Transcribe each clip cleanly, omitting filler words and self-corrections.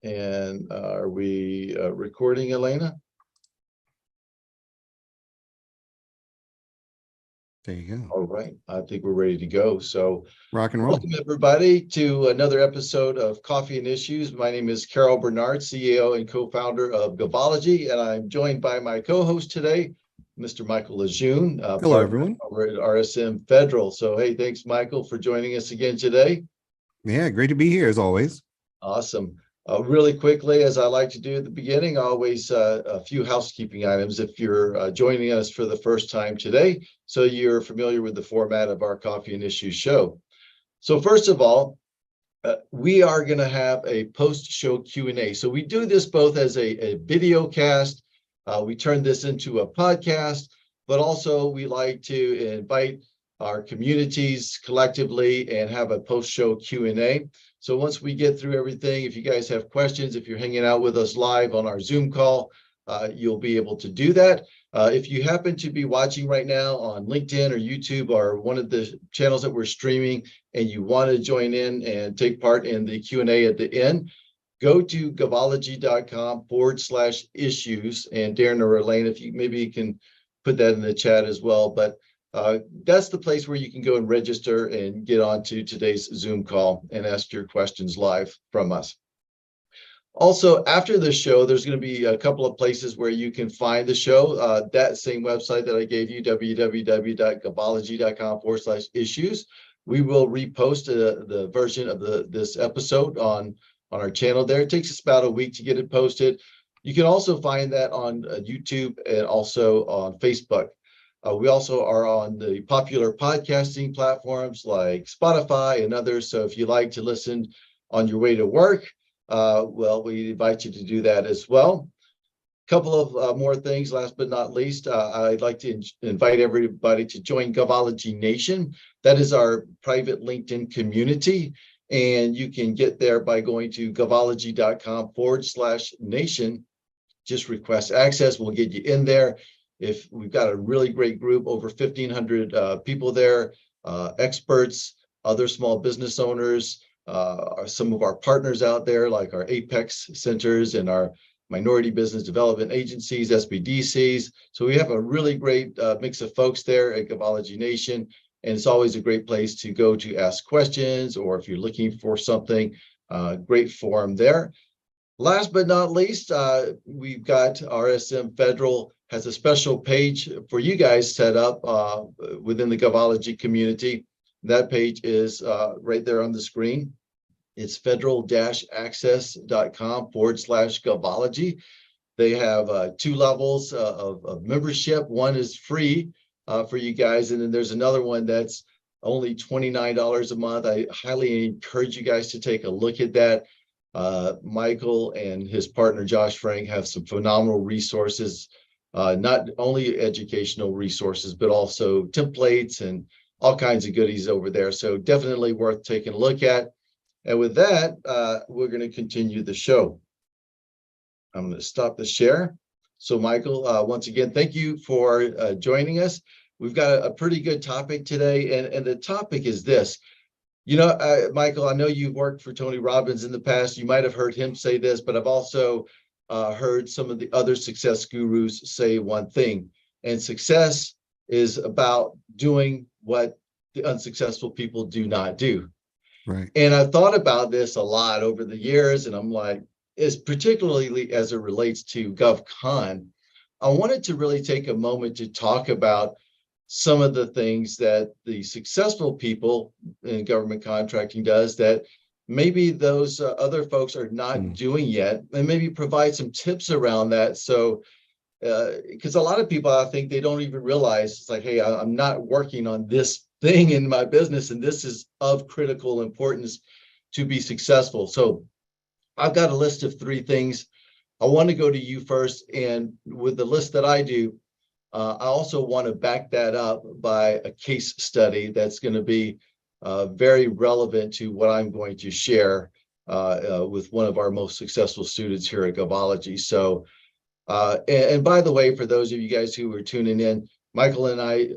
And are we recording, Elena? There you go. All right. I think we're ready to go. So Rock and roll. welcome everybody to another episode of Coffee and Issues. My name is Carol Bernard, CEO and co-founder of Gavology, and I'm joined by my co-host today, Mr. Michael Lejeune, Hello, everyone. over at RSM Federal. So, hey, thanks, Michael, for joining us again today. Yeah, great to be here as always. Awesome. Really quickly, as I like to do at the beginning, always a few housekeeping items if you're joining us for the first time today, so you're familiar with the format of our Coffee and Issues show. So first of all, we are going to have a post-show Q&A. So we do this both as a video cast, we turn this into a podcast, but also we like to invite our communities collectively and have a post-show Q&A. So once we get through everything, if you guys have questions, if you're hanging out with us live on our Zoom call, you'll be able to do that. If you happen to be watching right now on LinkedIn or YouTube or one of the channels that we're streaming and you want to join in and take part in the Q&A at the end, go to gavology.com/issues. And Darren or Elaine, if you maybe you can put that in the chat as well. But that's the place where you can go and register and get onto today's Zoom call and ask your questions live from us. Also, after the show, there's going to be a couple of places where you can find the show. That same website that I gave you, www.gavology.com/issues. We will repost the version of this episode on our channel there. It takes us about a week to get it posted. You can also find that on YouTube and also on Facebook. We also are on the popular podcasting platforms like Spotify and others. So if you like to listen on your way to work, well, we invite you to do that as well. A couple of more things, last but not least, I'd like to invite everybody to join Gavology Nation. That is our private LinkedIn community. And you can get there by going to gavology.com/nation. Just request access. We'll get you in there. If we've got a really great group, over 1,500 people there, experts, other small business owners, some of our partners out there, like our Apex centers and our minority business development agencies, SBDCs. So we have a really great mix of folks there at Gavology Nation. And it's always a great place to go to ask questions, or if you're looking for something, great forum there. Last but not least, we've got RSM Federal has a special page for you guys set up within the Gavology community. That page is right there on the screen. It's federal-access.com/Gavology. They have 2 levels of membership. One is free for you guys, and then there's another one that's only $29 a month. I highly encourage you guys to take a look at that. Michael and his partner Josh Frank have some phenomenal resources, not only educational resources, but also templates and all kinds of goodies over there. So definitely worth taking a look at. And with that, we're going to continue the show. I'm going to stop the share. So Michael, once again, thank you for joining us. We've got a pretty good topic today, and the topic is this. You know, Michael, I know you've worked for Tony Robbins in the past. You might have heard him say this, but I've also heard some of the other success gurus say one thing, and success is about doing what the unsuccessful people do not do. Right. And I've thought about this a lot over the years, and I'm like, particularly as it relates to GovCon, I wanted to really take a moment to talk about some of the things that the successful people in government contracting does that maybe those other folks are not doing yet, and maybe provide some tips around that. So, because a lot of people, I think they don't even realize it's like, hey, I'm not working on this thing in my business, and this is of critical importance to be successful. So I've got a list of 3 things. I want to go to you first, and with the list that I do, I also want to back that up by a case study that's going to be very relevant to what I'm going to share with one of our most successful students here at Gavology. So, and by the way, for those of you guys who are tuning in, Michael and I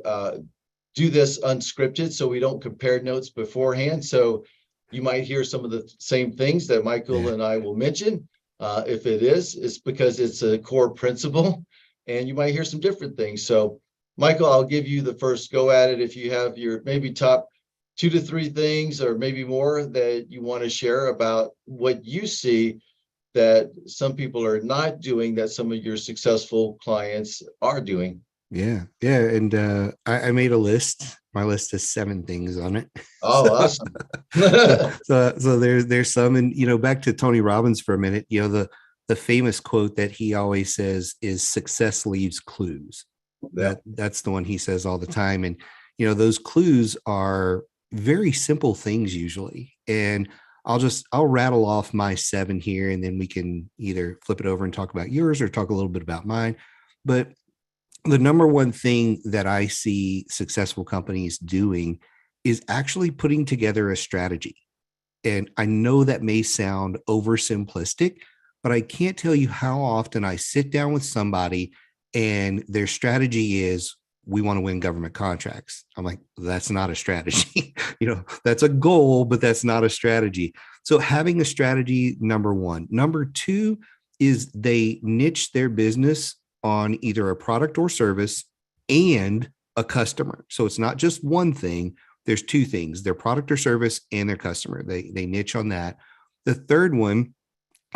do this unscripted, so we don't compare notes beforehand. So You might hear some of the same things that Michael and I will mention. If it is, it's because it's a core principle, and you might hear some different things. So, Michael, I'll give you the first go at it. If you have your maybe top 2 to 3 things, or maybe more, that you want to share about what you see that some people are not doing that some of your successful clients are doing. Yeah. Yeah. And I made a list. My list has 7 things on it. Oh, awesome. So there's some, and back to Tony Robbins for a minute. The famous quote that he always says is success leaves clues. Yeah. That's the one he says all the time. And those clues are very simple things usually. And I'll rattle off my 7 here, and then we can either flip it over and talk about yours or talk a little bit about mine. But the number one thing that I see successful companies doing is actually putting together a strategy. And I know that may sound oversimplistic, but I can't tell you how often I sit down with somebody and their strategy is, we want to win government contracts. I'm like, that's not a strategy. That's a goal, but that's not a strategy. So having a strategy, number one. Number 2 is they niche their business on either a product or service and a customer. So it's not just one thing. There's 2 things: their product or service and their customer. They niche on that. The third one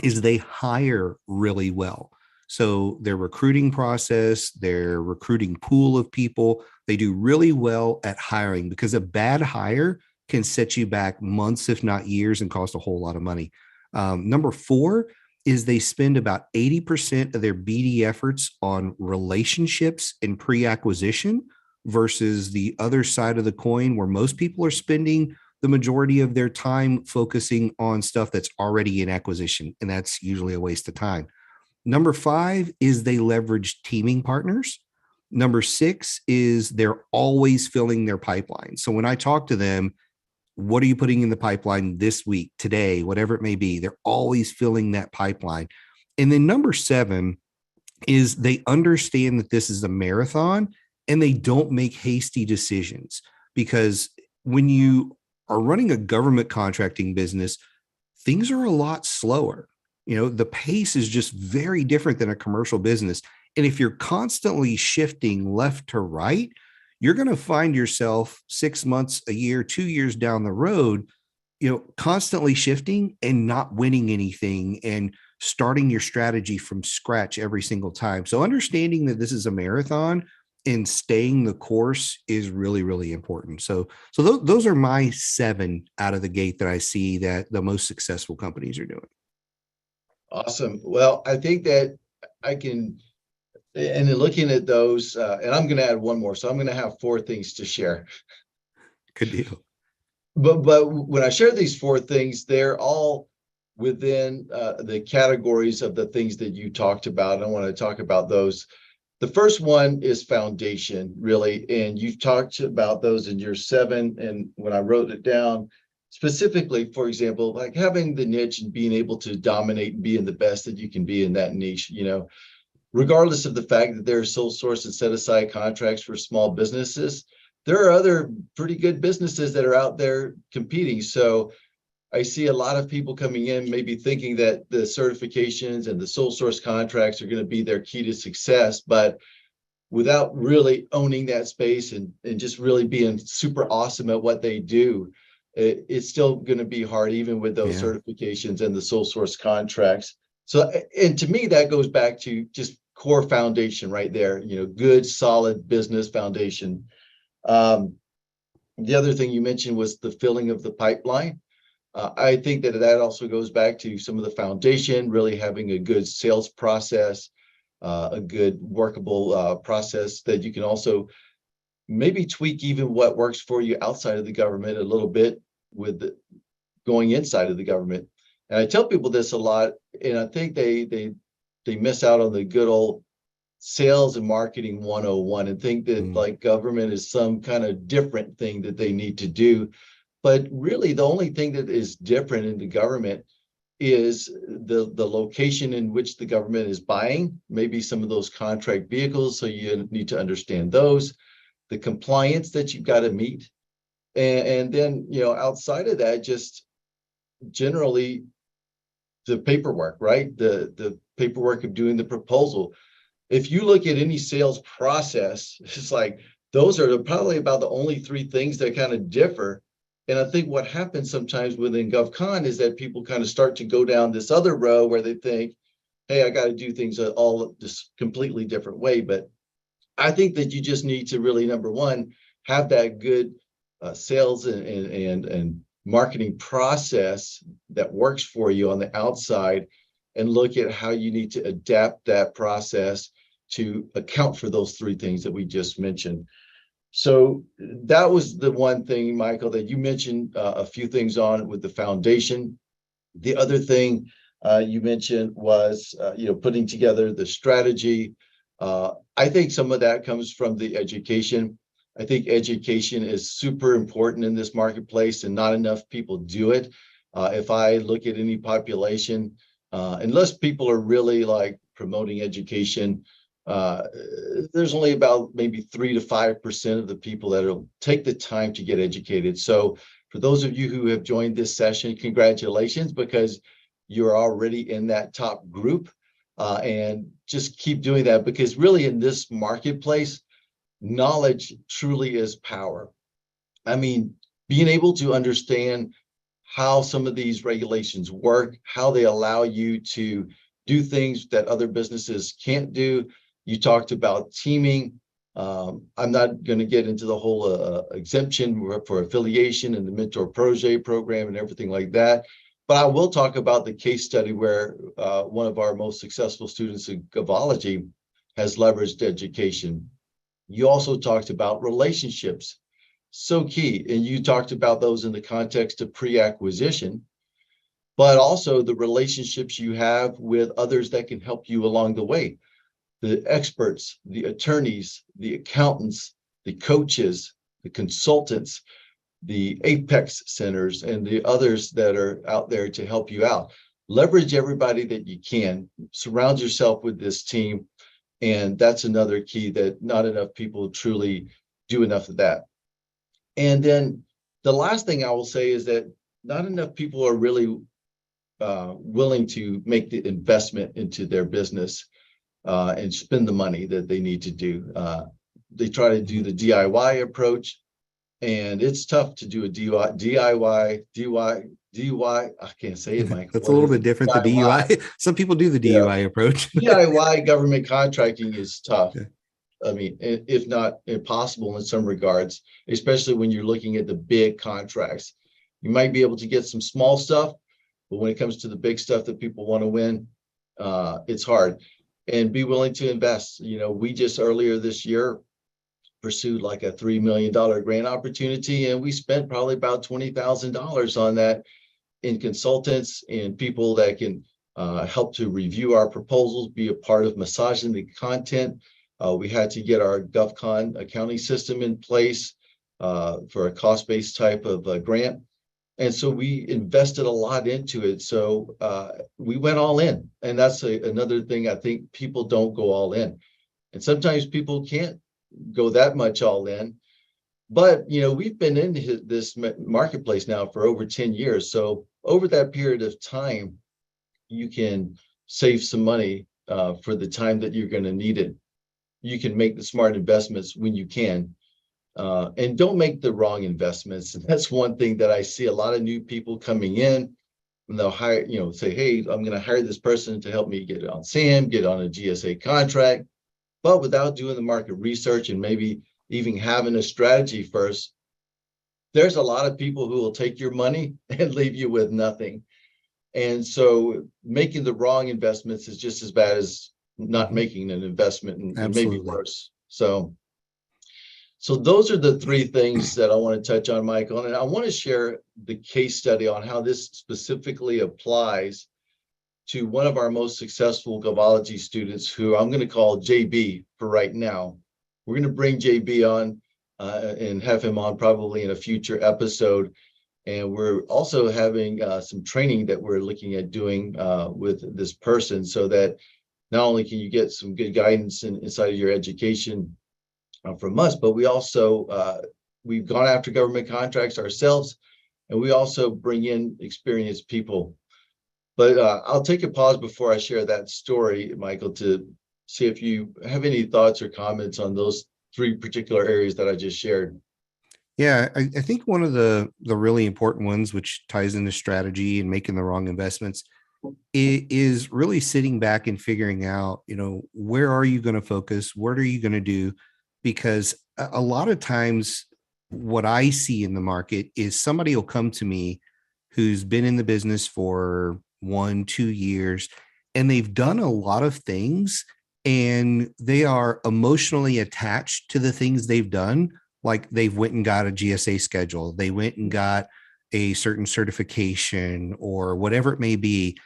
is they hire really well. So their recruiting process, their recruiting pool of people, they do really well at hiring, because a bad hire can set you back months, if not years, and cost a whole lot of money. Number 4 is they spend about 80% of their BD efforts on relationships and pre-acquisition, versus the other side of the coin, where most people are spending the majority of their time focusing on stuff that's already in acquisition. And that's usually a waste of time. Number 5 is they leverage teaming partners. Number 6 is they're always filling their pipeline. So when I talk to them, what are you putting in the pipeline this week, today, whatever it may be? They're always filling that pipeline. And then number 7 is they understand that this is a marathon, and they don't make hasty decisions, because when you are running a government contracting business, things are a lot slower. The pace is just very different than a commercial business. And if you're constantly shifting left to right, you're going to find yourself 6 months, a year, 2 years down the road, constantly shifting and not winning anything, and starting your strategy from scratch every single time. So understanding that this is a marathon and staying the course is really, really important. So those are my 7 out of the gate that I see that the most successful companies are doing. Awesome. Well, I think that I can, and in looking at those, and I'm going to add one more. So I'm going to have 4 things to share. Good deal. But when I share these 4 things, they're all within the categories of the things that you talked about. I want to talk about those. The first one is foundation, really. And you've talked about those in your 7. And when I wrote it down, specifically, for example, like having the niche and being able to dominate and being the best that you can be in that niche, regardless of the fact that there are sole source and set aside contracts for small businesses, there are other pretty good businesses that are out there competing. So I see a lot of people coming in, maybe thinking that the certifications and the sole source contracts are going to be their key to success, but without really owning that space and just really being super awesome at what they do, it's still going to be hard, even with those certifications and the sole source contracts. So, and to me, that goes back to just core foundation right there, good, solid business foundation. The other thing you mentioned was the filling of the pipeline. I think that also goes back to some of the foundation, really having a good sales process, a good workable process that you can also maybe tweak even what works for you outside of the government a little bit with going inside of the government. And I tell people this a lot, and I think they miss out on the good old sales and marketing 101 and think that like government is some kind of different thing that they need to do. But really, the only thing that is different in the government is the location in which the government is buying, maybe some of those contract vehicles. So you need to understand those, the compliance that you've got to meet. And then, outside of that, just generally the paperwork, right? The paperwork of doing the proposal. If you look at any sales process, it's like those are probably about the only three things that kind of differ. And I think what happens sometimes within GovCon is that people kind of start to go down this other row where they think, hey, I got to do things all this completely different way. But I think that you just need to really, number one, have that good sales and marketing process that works for you on the outside, and look at how you need to adapt that process to account for those three things that we just mentioned. So that was the one thing, Michael, that you mentioned a few things on with the foundation. The other thing you mentioned was, putting together the strategy. I think some of that comes from the education. I think education is super important in this marketplace, and not enough people do it. If I look at any population, unless people are really like promoting education, there's only about maybe 3 to 5% of the people that will take the time to get educated. So for those of you who have joined this session, congratulations, because you're already in that top group. And just keep doing that, because really in this marketplace, knowledge truly is power. I mean, being able to understand how some of these regulations work, how they allow you to do things that other businesses can't do. You talked about teaming. I'm not going to get into the whole exemption for affiliation and the mentor protege program and everything like that. But I will talk about the case study where one of our most successful students in Gavology has leveraged education. You also talked about relationships, so key. And you talked about those in the context of pre-acquisition, but also the relationships you have with others that can help you along the way. The experts, the attorneys, the accountants, the coaches, the consultants, the Apex centers, and the others that are out there to help you out. Leverage everybody that you can. Surround yourself with this team. And that's another key that not enough people truly do enough of that. And then the last thing I will say is that not enough people are really willing to make the investment into their business and spend the money that they need to do. They try to do the DIY approach, and it's tough to do a DIY. I can't say it, Mike. That's a little bit different. The DUI. Some people do the DUI approach. DIY government contracting is tough. Yeah. I mean, if not impossible in some regards, especially when you're looking at the big contracts. You might be able to get some small stuff, but when it comes to the big stuff that people want to win, it's hard. And be willing to invest. We just earlier this year pursued like a $3 million grant opportunity, and we spent probably about $20,000 on that in consultants and people that can help to review our proposals, be a part of massaging the content. We had to get our GovCon accounting system in place for a cost-based type of grant. And so we invested a lot into it. So we went all in. And that's another thing. I think people don't go all in. And sometimes people can't go that much all in. But, we've been in this marketplace now for over 10 years. So over that period of time, you can save some money for the time that you're going to need it. You can make the smart investments when you can. And don't make the wrong investments. And that's one thing that I see a lot of new people coming in, and they'll hire, say, hey, I'm going to hire this person to help me get on SAM, get on a GSA contract, but without doing the market research and maybe even having a strategy first. There's a lot of people who will take your money and leave you with nothing. And so making the wrong investments is just as bad as not making an investment, and maybe worse. So those are the three things that I want to touch on, Michael. And I want to share the case study on how this specifically applies to one of our most successful Gavology students, who I'm going to call JB for right now. We're going to bring JB on and have him on probably in a future episode. And we're also having some training that we're looking at doing with this person, so that not only can you get some good guidance inside of your education from us, but we also, we've gone after government contracts ourselves. And we also bring in experienced people. But I'll take a pause before I share that story, Michael, to see if you have any thoughts or comments on those three particular areas that I just shared. Yeah, I think one of the really important ones, which ties into strategy and making the wrong investments, is really sitting back and figuring out, where are you going to focus? What are you going to do? Because a lot of times, what I see in the market is somebody will come to me who's been in the business for 1, 2 years, and they've done a lot of things, and they are emotionally attached to the things they've done. Like they've went and got a GSA schedule, they went and got a certain certification or whatever it may be.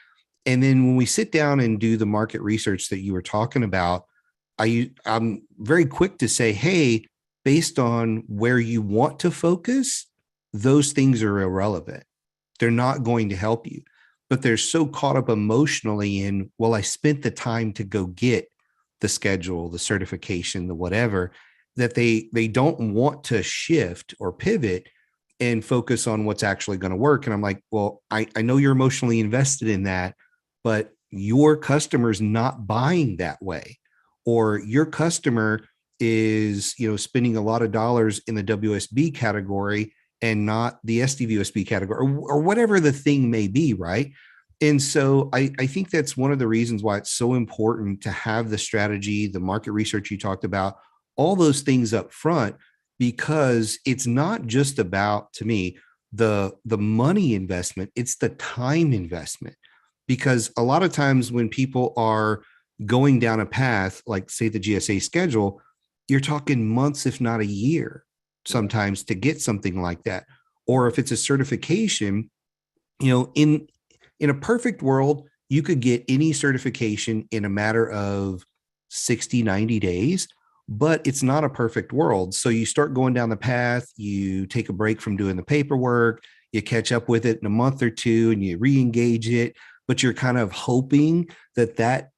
And then when we sit down and do the market research that you were talking about, I'm very quick to say, hey, based on where you want to focus, those things are irrelevant. They're not going to help you. But they're so caught up emotionally in, well, I spent the time to go get the schedule, the certification, the whatever, that they don't want to shift or pivot and focus on what's actually going to work. And I'm like, well, I know you're emotionally invested in that, but your customer's not buying that way, or your customer is, spending a lot of dollars in the WSB category and not the SDVSB category, or whatever the thing may be, right? And so I think that's one of the reasons why it's so important to have the strategy, the market research you talked about, all those things up front, because it's not just about, to me, the money investment, it's the time investment. Because a lot of times when people are going down a path, like say the GSA schedule, you're talking months, if not a year, sometimes to get something like that. Or if it's a certification, in a perfect world, you could get any certification in a matter of 60, 90 days, but it's not a perfect world. So you start going down the path, you take a break from doing the paperwork, you catch up with it in a month or two and you re-engage it, but you're kind of hoping that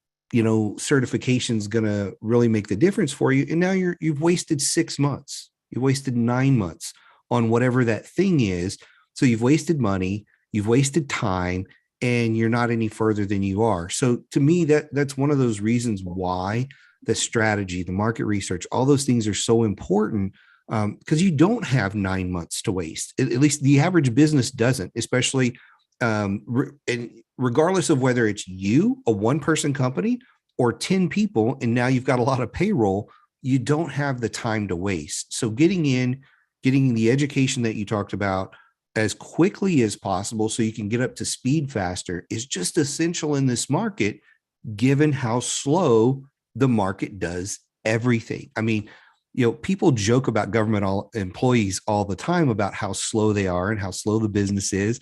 certification is going to really make the difference for you. And now you've wasted 6 months, you've wasted 9 months on whatever that thing is. So you've wasted money, you've wasted time, and you're not any further than you are. So to me, that's one of those reasons why the strategy, the market research, all those things are so important, because you don't have 9 months to waste. At least the average business doesn't, especially and regardless of whether it's you, a one-person company, or 10 people, and now you've got a lot of payroll, you don't have the time to waste. So getting the education that you talked about as quickly as possible so you can get up to speed faster is just essential in this market, given how slow the market does everything. I mean, people joke about government employees all the time about how slow they are and how slow the business is.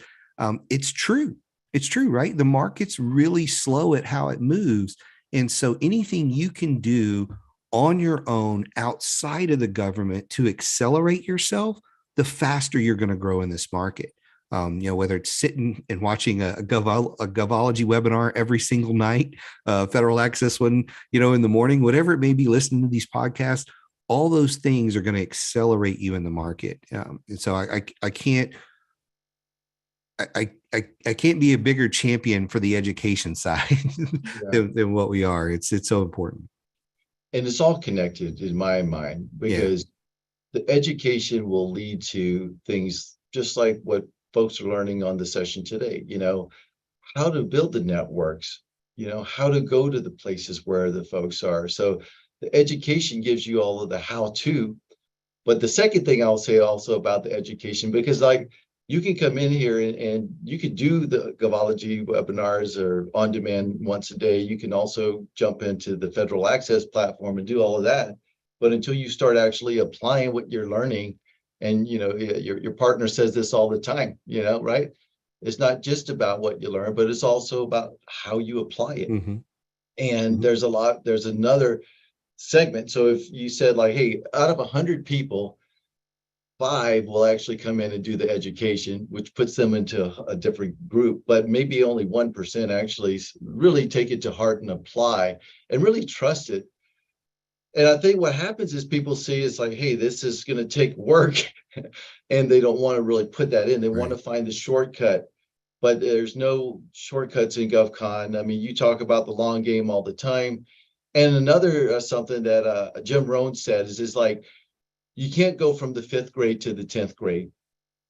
It's true. It's true, right? The market's really slow at how it moves. And so anything you can do on your own outside of the government to accelerate yourself, the faster you're going to grow in this market. Whether it's sitting and watching a Govology webinar every single night, Federal Access one, in the morning, whatever it may be, listening to these podcasts, all those things are going to accelerate you in the market. And so I can't be a bigger champion for the education side than what we are. It's so important. And it's all connected in my mind, because the education will lead to things just like what folks are learning on the session today, how to build the networks, how to go to the places where the folks are. So the education gives you all of the how to. But the second thing I'll say also about the education, because like you can come in here and you could do the Govology webinars or on demand once a day. You can also jump into the Federal Access platform and do all of that. But until you start actually applying what you're learning, and your partner says this all the time, right? It's not just about what you learn, but it's also about how you apply it. Mm-hmm. And there's another segment. So if you said like, hey, out of 100 people, 5 will actually come in and do the education, which puts them into a different group, but maybe only 1% actually really take it to heart and apply and really trust it. And I think what happens is people see it's like, hey, this is going to take work, and they don't want to really put that in. They want Right. to find the shortcut, but there's no shortcuts in GovCon. I mean, you talk about the long game all the time. And another something that Jim Rohn said is like, you can't go from the 5th grade to the 10th grade.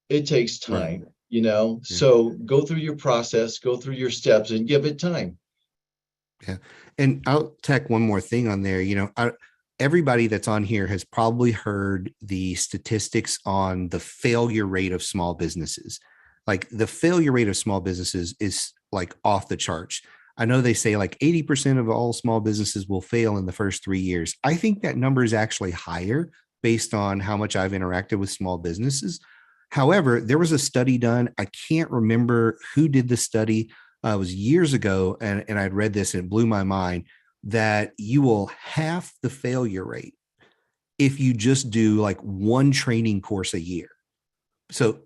It takes Right. time, you know? Yeah. So go through your process, go through your steps, and give it time. Yeah. And I'll tack one more thing on there. Everybody that's on here has probably heard the statistics on the failure rate of small businesses. Like the failure rate of small businesses is like off the charts. I know they say like 80% of all small businesses will fail in the first 3 years. I think that number is actually higher based on how much I've interacted with small businesses. However, there was a study done. I can't remember who did the study. It was years ago, and I'd read this and it blew my mind that you will half the failure rate if you just do like one training course a year. So,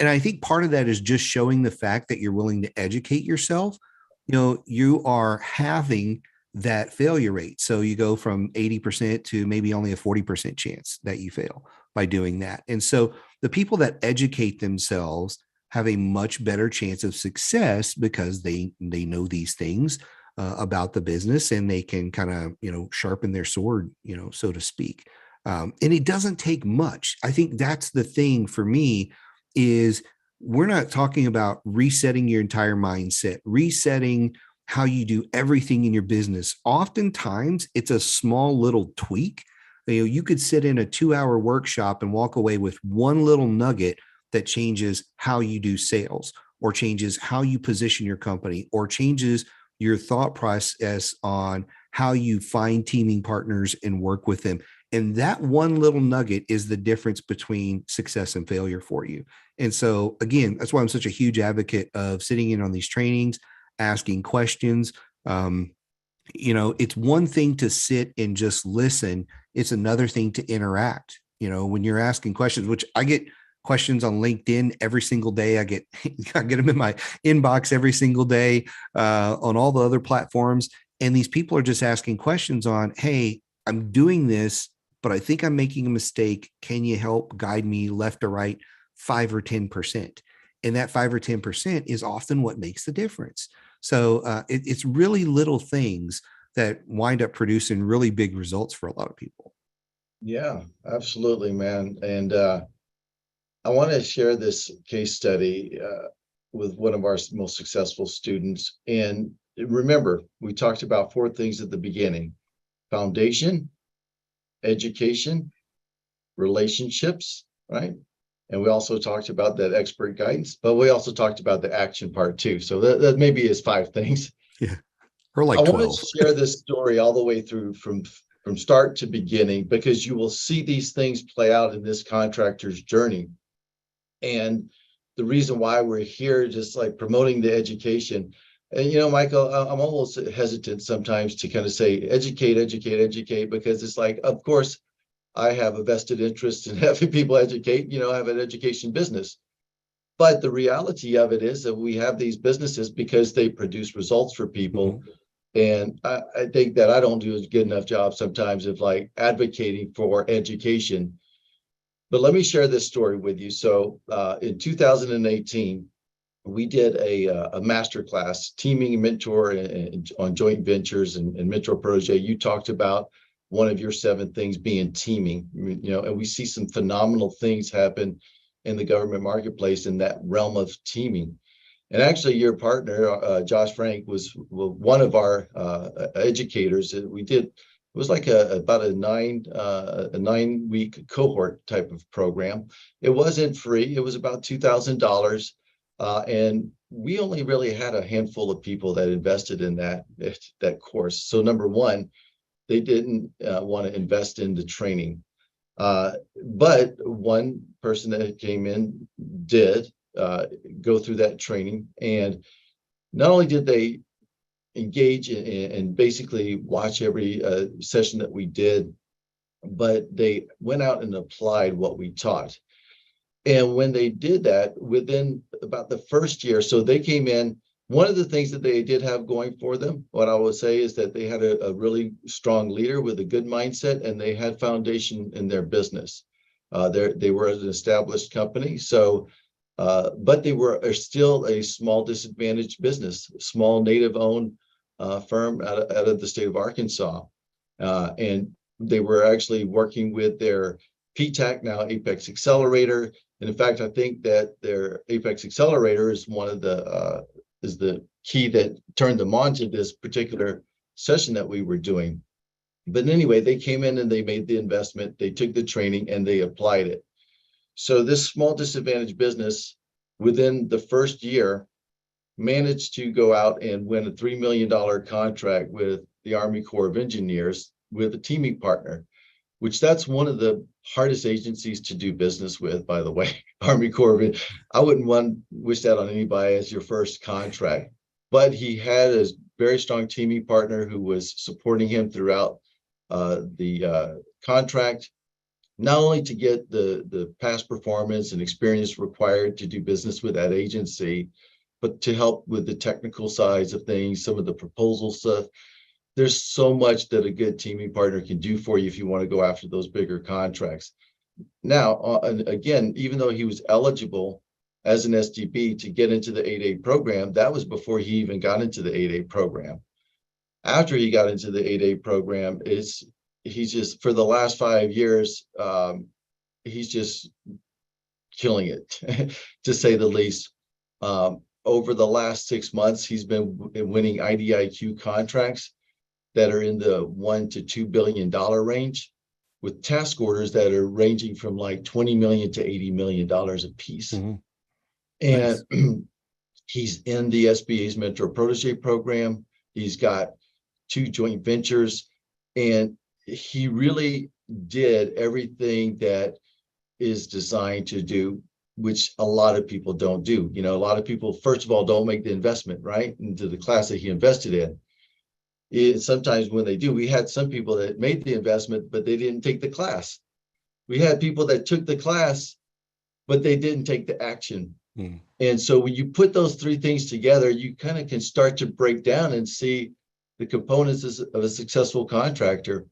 and I think part of that is just showing the fact that you're willing to educate yourself. You are halving that failure rate. So you go from 80% to maybe only a 40% chance that you fail by doing that. And so the people that educate themselves have a much better chance of success because they know these things about the business, and they can kind of sharpen their sword, so to speak. And it doesn't take much. I think that's the thing for me is we're not talking about resetting your entire mindset, resetting how you do everything in your business. Oftentimes it's a small little tweak. You could sit in a 2-hour workshop and walk away with one little nugget that changes how you do sales, or changes how you position your company, or changes your thought process on how you find teaming partners and work with them. And that one little nugget is the difference between success and failure for you. And so, again, that's why I'm such a huge advocate of sitting in on these trainings, asking questions. It's one thing to sit and just listen. It's another thing to interact. When you're asking questions, which I get questions on LinkedIn every single day. I get them in my inbox every single day on all the other platforms. And these people are just asking questions on, hey, I'm doing this, but I think I'm making a mistake. Can you help guide me left or right 5 or 10%? And that 5 or 10% is often what makes the difference. So it's really little things that wind up producing really big results for a lot of people. Yeah, absolutely, man. And I want to share this case study with one of our most successful students. And remember, we talked about 4 things at the beginning: foundation, education, relationships, right? And we also talked about that expert guidance, but we also talked about the action part too. So that maybe is 5 things. Yeah. Or I like want to 12. share this story all the way through from start to beginning, because you will see these things play out in this contractor's journey. And the reason why we're here, just like promoting the education. And, Michael, I'm almost hesitant sometimes to kind of say educate, educate, educate, because it's like, of course, I have a vested interest in having people educate, I have an education business. But the reality of it is that we have these businesses because they produce results for people. Mhm. And I think that I don't do a good enough job sometimes of like advocating for education. But let me share this story with you. So in 2018, we did a master class, teaming and mentor on joint ventures and mentor protege. You talked about one of your 7 things being teaming, and we see some phenomenal things happen in the government marketplace in that realm of teaming. And actually, your partner, Josh Frank, was one of our educators. We did, it was like about a 9-week cohort type of program. It wasn't free. It was about $2,000. And we only really had a handful of people that invested in that course. So number one, they didn't want to invest in the training. But one person that came in did go through that training. And not only did they engage and basically watch every session that we did, but they went out and applied what we taught. And when they did that, within about the first year, so they came in One of the things that they did have going for them, what I will say, is that they had a really strong leader with a good mindset, and they had foundation in their business. They were an established company, so but they are still a small disadvantaged business, small native-owned firm out of the state of Arkansas, and they were actually working with their PTAC, now Apex Accelerator. And in fact, I think that their Apex Accelerator is one of the is the key that turned them on to this particular session that we were doing. But anyway, they came in and they made the investment, they took the training, and they applied it. So this small disadvantaged business, within the first year, managed to go out and win a $3 million contract with the Army Corps of Engineers with a teaming partner, which that's one of the hardest agencies to do business with, by the way. Army Corps of, I wouldn't wish that on anybody as your first contract. But he had a very strong teaming partner who was supporting him throughout the contract, not only to get the past performance and experience required to do business with that agency, but to help with the technical sides of things, some of the proposal stuff. There's so much that a good teaming partner can do for you if you want to go after those bigger contracts. Now, and again, even though he was eligible as an SDB to get into the 8A program, that was before he even got into the 8A program. After he got into the 8A program, he's just, for the last 5 years, he's just killing it, to say the least. Over the last 6 months, he's been winning IDIQ contracts that are in the $1 to $2 billion range, with task orders that are ranging from like $20 million to $80 million a piece. Mm-hmm. And nice. He's in the SBA's Mentor Protege program. He's got 2 joint ventures, and he really did everything that is designed to do, which a lot of people don't do. You know, a lot of people, first of all, don't make the investment, right, into the class that he invested in. Sometimes when they do, we had some people that made the investment, but they didn't take the class. We had people that took the class, but they didn't take the action. And so when you put those 3 things together, you kind of can start to break down and see the components of a successful contractor.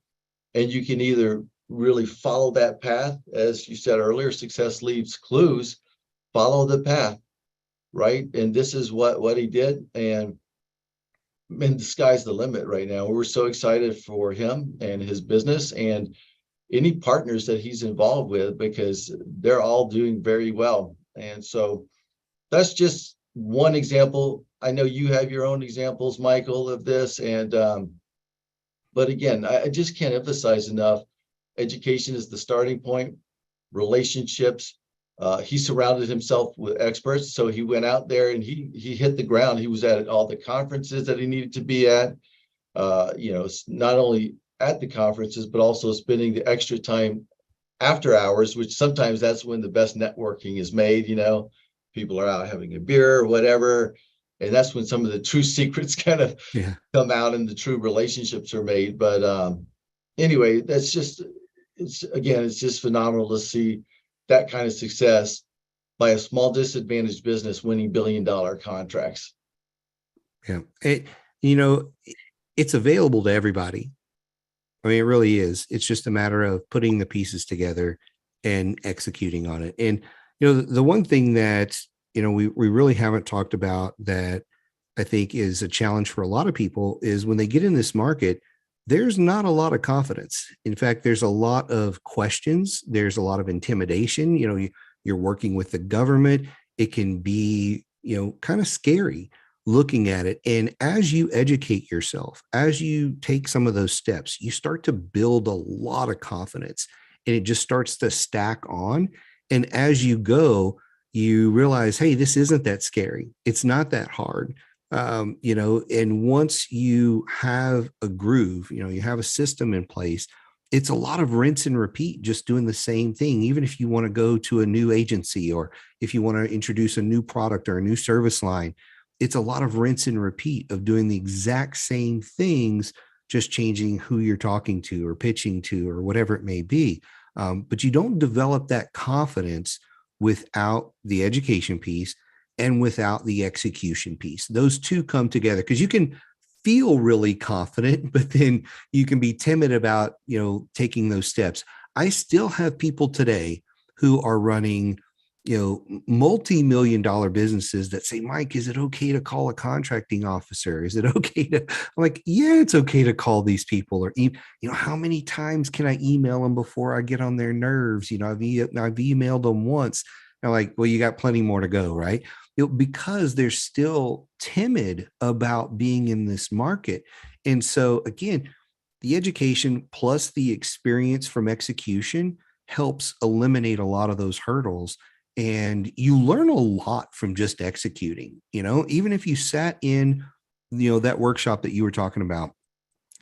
And you can either really follow that path, as you said earlier, success leaves clues, follow the path, right? And this is what he did. And the sky's the limit right now. We're so excited for him and his business and any partners that he's involved with, because they're all doing very well. And so that's just one example. I know you have your own examples, Michael, of this. And but again, I just can't emphasize enough, education is the starting point, relationships. He surrounded himself with experts. So he went out there and he hit the ground. He was at all the conferences that he needed to be at, not only at the conferences, but also spending the extra time after hours, which sometimes that's when the best networking is made. You know, people are out having a beer or whatever. And that's when some of the true secrets kind of come out and the true relationships are made. But anyway, it's just phenomenal to see that kind of success by a small disadvantaged business winning billion-dollar contracts. Yeah. It's available to everybody. I mean, it really is. It's just a matter of putting the pieces together and executing on it. And, the one thing that, we really haven't talked about that I think is a challenge for a lot of people is when they get in this market, there's not a lot of confidence. In fact, there's a lot of questions. There's a lot of intimidation. You're working with the government. It can be, kind of scary looking at it. And as you educate yourself, as you take some of those steps, you start to build a lot of confidence, and it just starts to stack on. And as you go, you realize, hey, this isn't that scary. It's not that hard. And once you have a groove, you have a system in place, it's a lot of rinse and repeat, just doing the same thing. Even if you want to go to a new agency, or if you want to introduce a new product or a new service line, it's a lot of rinse and repeat of doing the exact same things, just changing who you're talking to or pitching to or whatever it may be. But you don't develop that confidence without the education piece. and without the execution piece. Those two come together because you can feel really confident, but then you can be timid about, taking those steps. I still have people today who are running, multi-million dollar businesses that say, Mike, is it okay to call a contracting officer? Is it okay to, I'm like, yeah, it's okay to call these people. Or, how many times can I email them before I get on their nerves? I've emailed them once. I'm like, well, you got plenty more to go, right? Because they're still timid about being in this market. And so again, the education plus the experience from execution helps eliminate a lot of those hurdles. And you learn a lot from just executing, even if you sat in, that workshop that you were talking about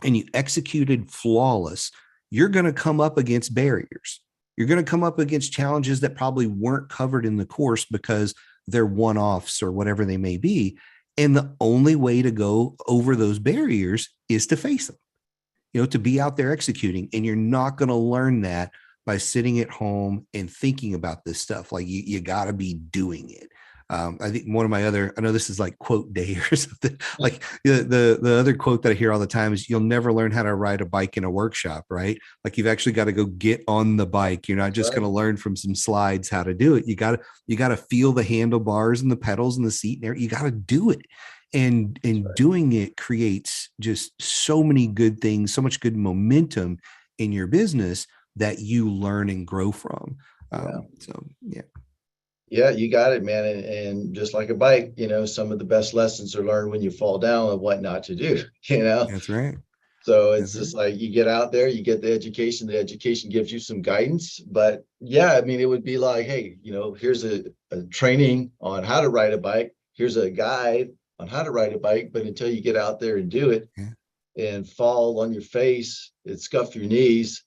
and you executed flawless, you're going to come up against barriers. You're going to come up against challenges that probably weren't covered in the course because they're one-offs or whatever they may be. And the only way to go over those barriers is to face them, to be out there executing. And you're not going to learn that by sitting at home and thinking about this stuff. Like you got to be doing it. I think one of my I know this is like quote day or something, like the other quote that I hear all the time is, you'll never learn how to ride a bike in a workshop, right? Like you've actually got to go get on the bike. You're not just going to learn from some slides how to do it. You got to feel the handlebars and the pedals and the seat and you got to do it. And doing it creates just so many good things, so much good momentum in your business that you learn and grow from. So, yeah. Yeah, you got it, man. And just like a bike, some of the best lessons are learned when you fall down and what not to do, That's right. So it's just like you get out there, you get the education gives you some guidance. But yeah, I mean, it would be like, hey, here's a training on how to ride a bike. Here's a guide on how to ride a bike. But until you get out there and do it and fall on your face and scuff your knees,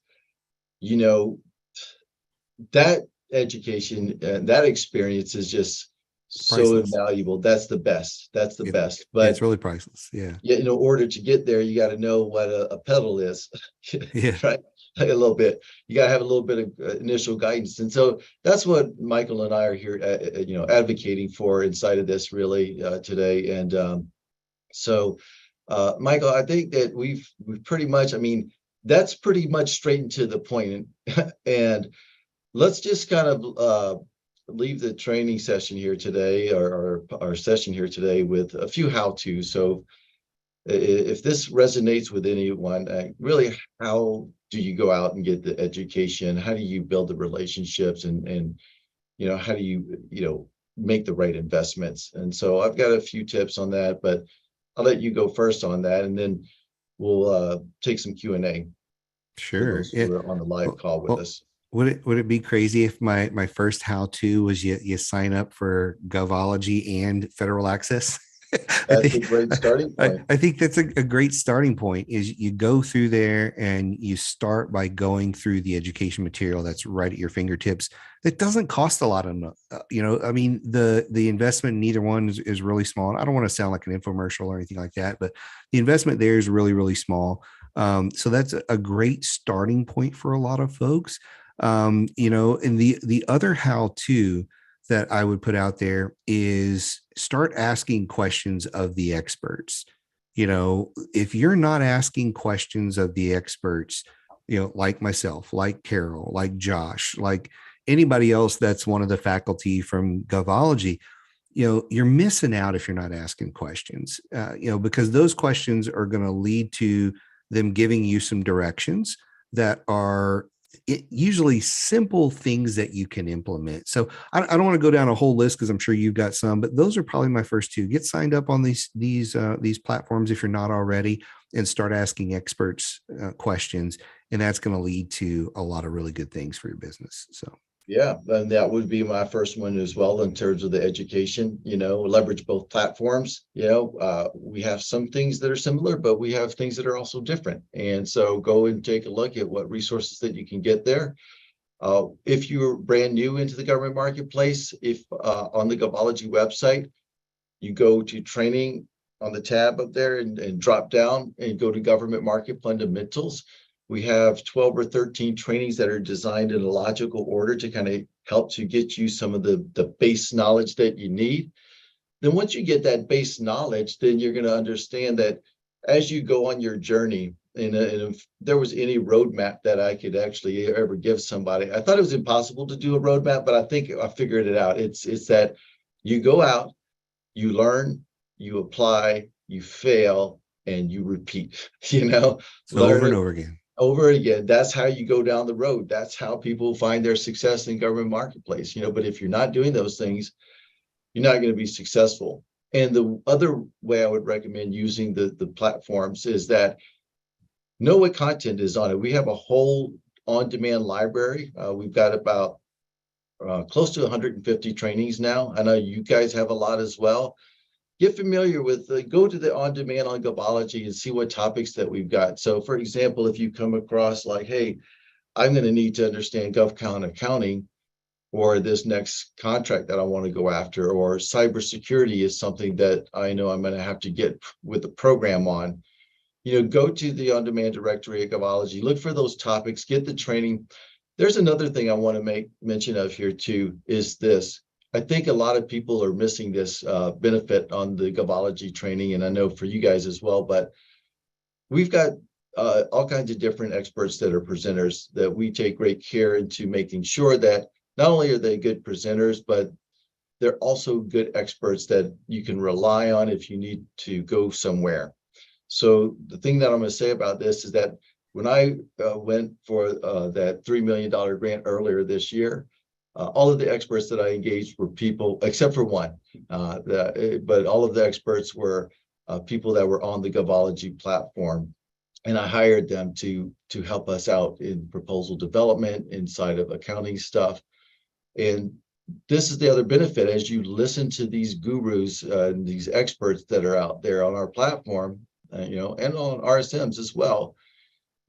that education and that experience is just so invaluable. That's the best. That's the best. But it's really priceless. Yeah. In order to get there, you got to know what a pedal is, right? Like a little bit. You got to have a little bit of initial guidance, and so that's what Michael and I are here, advocating for inside of this really today. And so, Michael, I think that we've pretty much. I mean, that's pretty much straight and to the point, and let's just kind of leave the training session here today, or our session here today, with a few how-tos. So if this resonates with anyone, really, how do you go out and get the education? How do you build the relationships? And how do you, make the right investments? And so I've got a few tips on that, but I'll let you go first on that, and then we'll take some Q&A. Sure. Who are on the live call with us. Would it be crazy if my first how-to was you sign up for Govology and Federal Access? That's a great starting point. I think that's a great starting point. Is you go through there and you start by going through the education material that's right at your fingertips. That doesn't cost a lot of, I mean, the investment in either one is really small. And I don't want to sound like an infomercial or anything like that, but the investment there is really, really small. So that's a great starting point for a lot of folks. And the other how-to that I would put out there is start asking questions of the experts. If you're not asking questions of the experts, like myself, like Carol, like Josh, like anybody else that's one of the faculty from Govology, you're missing out if you're not asking questions, because those questions are going to lead to them giving you some directions that are usually simple things that you can implement. So I don't want to go down a whole list because I'm sure you've got some, but those are probably my first two. Get signed up on these platforms if you're not already, and start asking experts questions. And that's going to lead to a lot of really good things for your business. So. Yeah, and that would be my first one as well in terms of the education, leverage both platforms. We have some things that are similar, but we have things that are also different. And so go and take a look at what resources that you can get there. If you're brand new into the government marketplace, if on the Govology website, you go to training on the tab up there and drop down and go to government market fundamentals. We have 12 or 13 trainings that are designed in a logical order to kind of help to get you some of the base knowledge that you need. then once you get that base knowledge, then you're going to understand that as you go on your journey, and if there was any roadmap that I could actually ever give somebody, I thought it was impossible to do a roadmap, but I think I figured it out. It's that you go out, you learn, you apply, you fail, and you repeat, So over learn and it over again. over again. That's how you go down the road. That's how people find their success in government marketplace, but if you're not doing those things, you're not going to be successful. And the other way I would recommend using the platforms is that know what content is on it. We have a whole on-demand library. We've got about close to 150 trainings now. I know you guys have a lot as well. Get familiar with, go to the on-demand on Govology and see what topics that we've got. So for example, if you come across like, hey, I'm going to need to understand GovCon accounting, or this next contract that I want to go after, or cybersecurity is something that I know I'm going to have to get with the program on. Go to the on-demand directory at Govology, look for those topics, get the training. There's another thing I want to make mention of here too, is this. I think a lot of people are missing this benefit on the Govology training, and I know for you guys as well, but we've got all kinds of different experts that are presenters that we take great care into making sure that not only are they good presenters, but they're also good experts that you can rely on if you need to go somewhere. So the thing that I'm going to say about this is that when I went for that $3 million grant earlier this year, all of the experts that I engaged were people, except for one, but all of the experts were people that were on the Govology platform. And I hired them to help us out in proposal development, inside of accounting stuff. And this is the other benefit as you listen to these gurus, these experts that are out there on our platform, and on RSMs as well.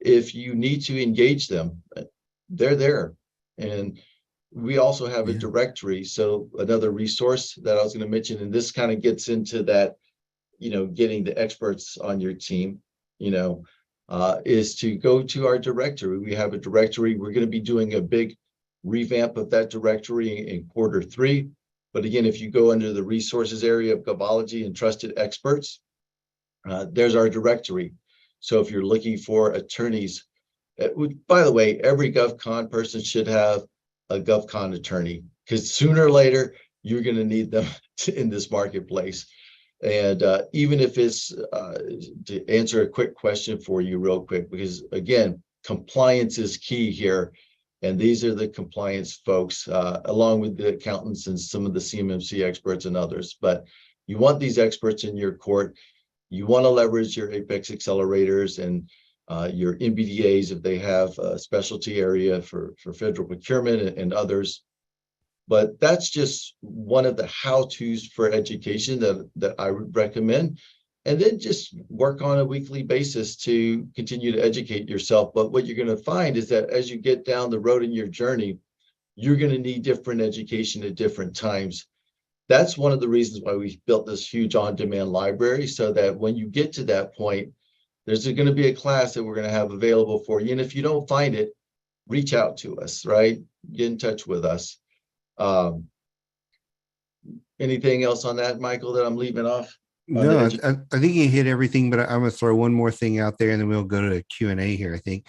If you need to engage them, they're there. And we also have a directory. So another resource that I was going to mention, and this kind of gets into that, getting the experts on your team, is to go to our directory. We have a directory. We're going to be doing a big revamp of that directory in Q3. But again, if you go under the resources area of Govology and trusted experts, there's our directory. So if you're looking for attorneys, by the way, every GovCon person should have a GovCon attorney, because sooner or later, you're going to need them in this marketplace. And even if it's to answer a quick question for you real quick, because again, compliance is key here. And these are the compliance folks, along with the accountants and some of the CMMC experts and others. But you want these experts in your court. You want to leverage your Apex accelerators and your MBDAs if they have a specialty area for federal procurement and others. But that's just one of the how-tos for education that I would recommend. And then just work on a weekly basis to continue to educate yourself. But what you're going to find is that as you get down the road in your journey, you're going to need different education at different times. That's one of the reasons why we built this huge on-demand library, so that when you get to that point, there's going to be a class that we're going to have available for you. And if you don't find it, reach out to us, right? Get in touch with us. Anything else on that, Michael, that I'm leaving off? No, I think you hit everything, but I'm going to throw one more thing out there and then we'll go to Q&A here, I think.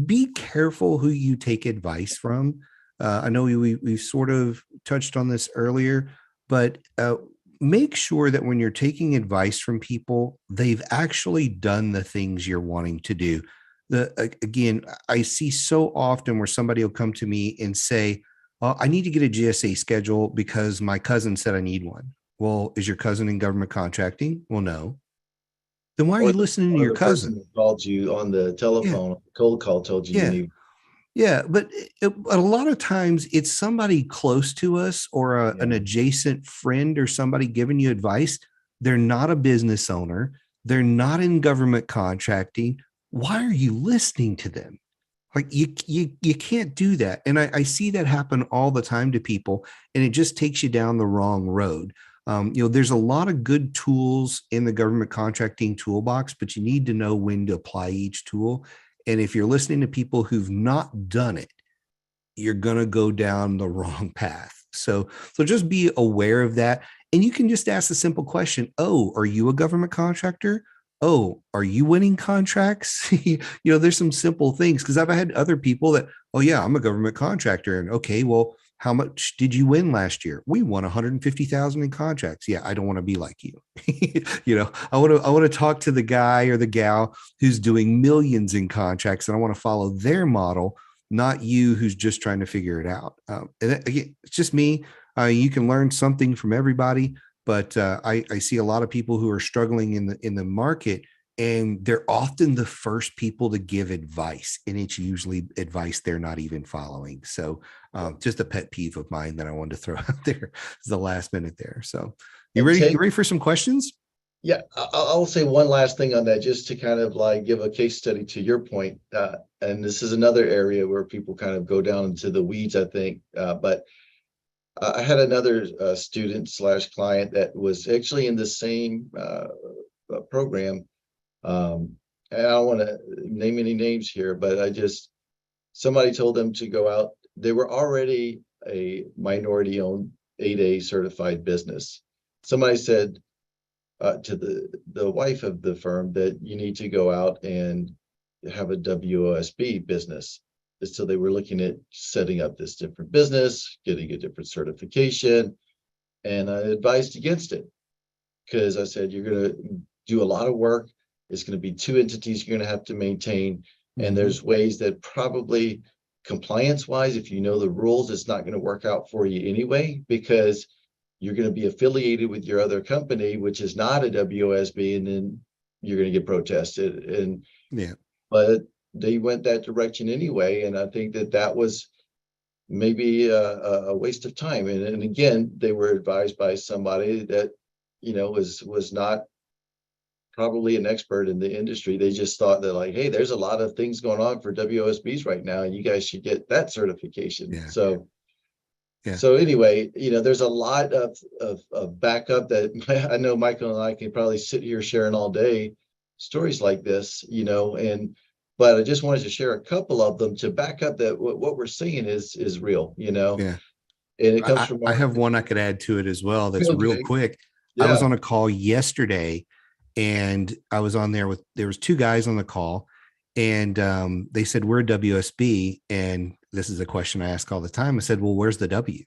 Be careful who you take advice from. I know we sort of touched on this earlier, but make sure that when you're taking advice from people, they've actually done the things you're wanting to do. Again, I see so often where somebody will come to me and say, I need to get a GSA schedule because my cousin said I need one. Well, is your cousin in government contracting? Well, no. Then why are you listening to your cousin? Who called you on the telephone, cold call, told you you need. Yeah, but a lot of times it's somebody close to us or an adjacent friend or somebody giving you advice. They're not a business owner. They're not in government contracting. Why are you listening to them? Like you can't do that. And I see that happen all the time to people, and it just takes you down the wrong road. There's a lot of good tools in the government contracting toolbox, but you need to know when to apply each tool. And if you're listening to people who've not done it, you're going to go down the wrong path. So just be aware of that. And you can just ask a simple question. Oh, are you a government contractor? Oh, are you winning contracts? There's some simple things, because I've had other people that, oh yeah, I'm a government contractor. And okay, well, how much did you win last year? We won 150,000 in contracts. Yeah, I don't want to be like you. I want to talk to the guy or the gal who's doing millions in contracts, and I want to follow their model, not you who's just trying to figure it out. Again, it's just me. You can learn something from everybody, but I see a lot of people who are struggling in the market, and they're often the first people to give advice, and it's usually advice they're not even following. So just a pet peeve of mine that I wanted to throw out there is the last minute there. So you And ready? take You ready for some questions? Yeah, I'll say one last thing on that, just to kind of like give a case study to your point. And this is another area where people kind of go down into the weeds, I think. But I had another student slash client that was actually in the same program. And I don't want to name any names here, but somebody told them to go out. They were already a minority owned 8A certified business. Somebody said, to the wife of the firm, that you need to go out and have a WOSB business. So they were looking at setting up this different business, getting a different certification, and I advised against it, because I said, you're going to do a lot of work. It's going to be two entities you're going to have to maintain, and there's ways that probably compliance wise, if you know the rules, it's not going to work out for you anyway, because you're going to be affiliated with your other company, which is not a WOSB, and then you're going to get protested. And Yeah. but they went that direction anyway, and I think that was maybe a waste of time. And again, they were advised by somebody that was not probably an expert in the industry. They just thought that, like, hey, there's a lot of things going on for WOSBs right now, and you guys should get that certification. Yeah. So. Yeah. So anyway, there's a lot of backup that I know Michael and I can probably sit here sharing all day, stories like this, but I just wanted to share a couple of them to back up that what we're seeing is real, Yeah. and it comes I, from I our. have one I could add to it as well. That's real Okay. quick. I was Yeah. on a call yesterday, and I was on there was two guys on the call, and they said, we're a WSB. And this is a question I ask all the time. I said, well, where's the W?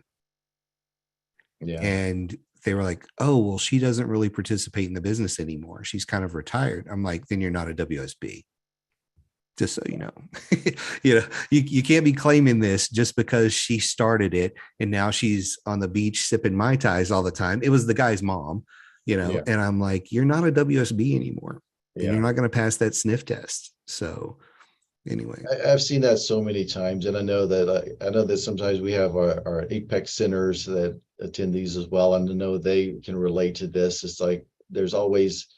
Yeah. And they were like, oh, well, she doesn't really participate in the business anymore. She's kind of retired. I'm like, then you're not a WSB. Just so you know, you can't be claiming this just because she started it and now she's on the beach sipping Mai Tais all the time. It was the guy's mom, Yeah. and I'm like, you're not a WSB anymore, and Yeah. you're not going to pass that sniff test. So anyway, I've seen that so many times, and I know that sometimes we have our Apex centers that attend these as well, and I know they can relate to this. It's like there's always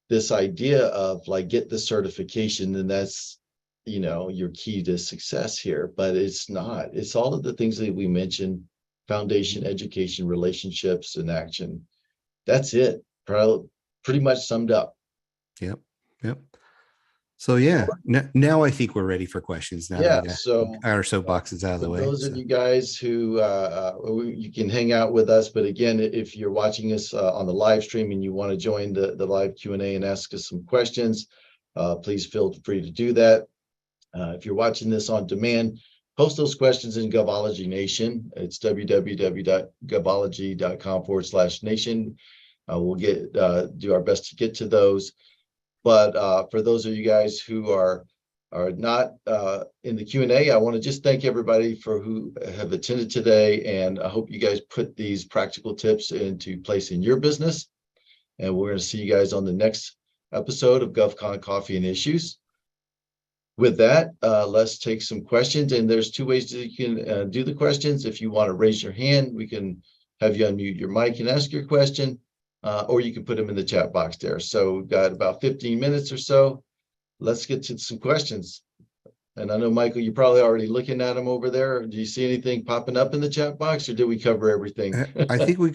this idea of, like, get the certification, and that's your key to success here, but it's not. It's all of the things that we mentioned: foundation, education, relationships, and action. That's it. Pretty much summed up. yep, yep. So yeah, now I think we're ready for questions. Now that Yeah, we got so our soapboxes out of the for way. those of So you guys who you can hang out with us, but again, if you're watching us on the live stream and you want to join the live Q&A and ask us some questions, please feel free to do that. If you're watching this on demand, post those questions in Govology Nation. It's www.govology.com/nation. We'll do our best to get to those. But for those of you guys who are not in the Q&A, I want to just thank everybody for who have attended today, and I hope you guys put these practical tips into place in your business. And we're going to see you guys on the next episode of GovCon Coffee and Issues. With that, let's take some questions, and there's two ways that you can do the questions. If you want to raise your hand, we can have you unmute your mic and ask your question, or you can put them in the chat box there. So we've got about 15 minutes or so. Let's get to some questions. And I know, Michael, you're probably already looking at them over there. Do you see anything popping up in the chat box, or did we cover everything? I think we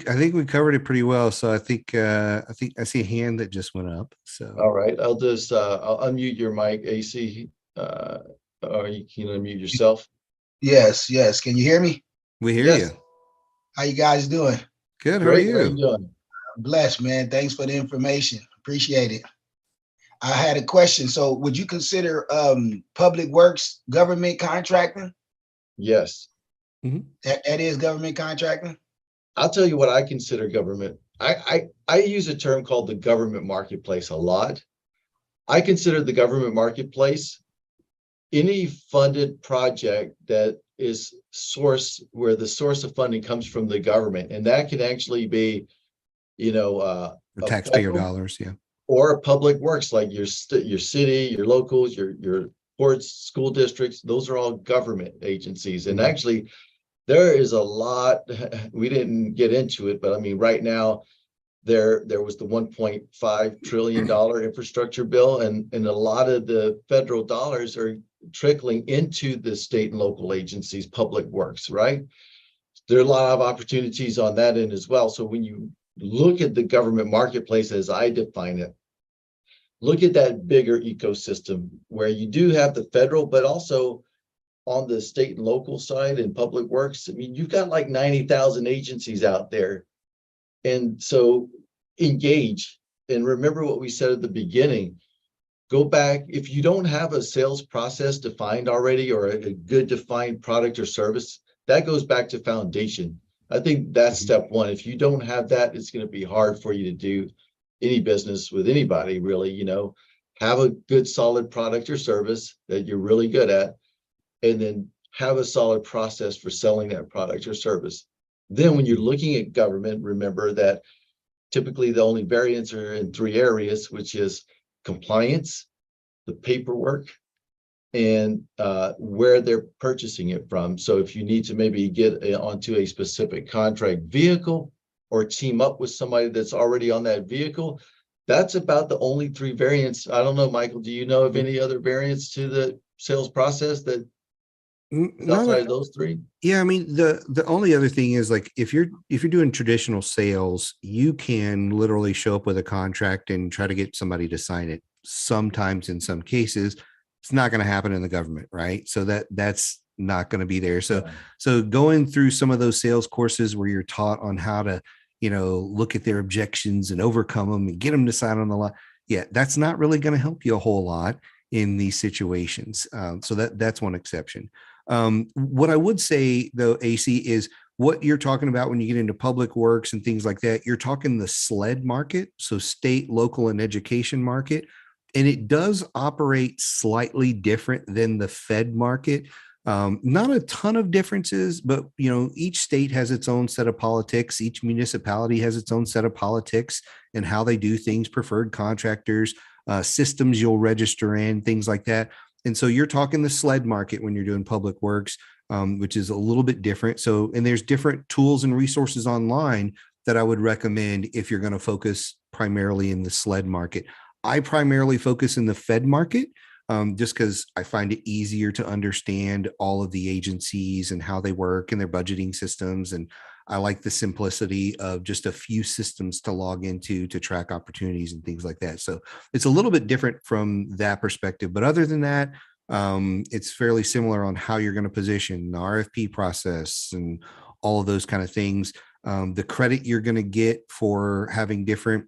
covered it pretty well. So I think I see a hand that just went up. So All right, I'll unmute your mic, AC, or you can unmute yourself. Yes. Can you hear me? we hear Yes. you. How you guys doing? Good. How are Great. How you you? doing? Blessed, man. Thanks for the information. Appreciate it. I had a question. So would you consider public works government contracting? Yes. That is government contracting? I'll tell you what I consider government. I use a term called the government marketplace a lot. I consider the government marketplace any funded project that is where the source of funding comes from the government. And that can actually be, For a taxpayer federal dollars. Yeah. or a public works like your city, your locals, your ports, school districts. Those are all government agencies. And actually, there is a lot, we didn't get into it, but I mean, right now, there was the $1.5 trillion infrastructure bill, and a lot of the federal dollars are trickling into the state and local agencies, public works, right? There are a lot of opportunities on that end as well. So when you look at the government marketplace as I define it, look at that bigger ecosystem where you do have the federal, but also on the state and local side and public works. I mean, you've got like 90,000 agencies out there. And so engage and remember what we said at the beginning. Go back. If you don't have a sales process defined already or a good defined product or service, that goes back to foundation. I think that's step one. If you don't have that, it's going to be hard for you to do any business with anybody, really. Have a good solid product or service that you're really good at, and then have a solid process for selling that product or service. Then when you're looking at government, remember that typically the only variants are in three areas, which is compliance, the paperwork, and where they're purchasing it from. So if you need to maybe get onto a specific contract vehicle or team up with somebody that's already on that vehicle, that's about the only three variants. I don't know, Michael, do you know of any other variants to the sales process that outside of those three? Yeah, I mean the only other thing is like if you're doing traditional sales, you can literally show up with a contract and try to get somebody to sign it. Sometimes in some cases, it's not going to happen in the government, right? So that's not going to be there. So going through some of those sales courses where you're taught on how to, look at their objections and overcome them and get them to sign on the line. Yeah, that's not really going to help you a whole lot in these situations. So that's one exception. What I would say though, AC, is what you're talking about when you get into public works and things like that. You're talking the SLED market, so state, local, and education market. And it does operate slightly different than the Fed market. Not a ton of differences, but each state has its own set of politics. Each municipality has its own set of politics and how they do things, preferred contractors, systems you'll register in, things like that. And so you're talking the SLED market when you're doing public works, which is a little bit different. So, and there's different tools and resources online that I would recommend if you're going to focus primarily in the SLED market. I primarily focus in the Fed market, just because I find it easier to understand all of the agencies and how they work and their budgeting systems. And I like the simplicity of just a few systems to log into to track opportunities and things like that. So it's a little bit different from that perspective. But other than that, it's fairly similar on how you're going to position the RFP process and all of those kind of things. The credit you're going to get for having different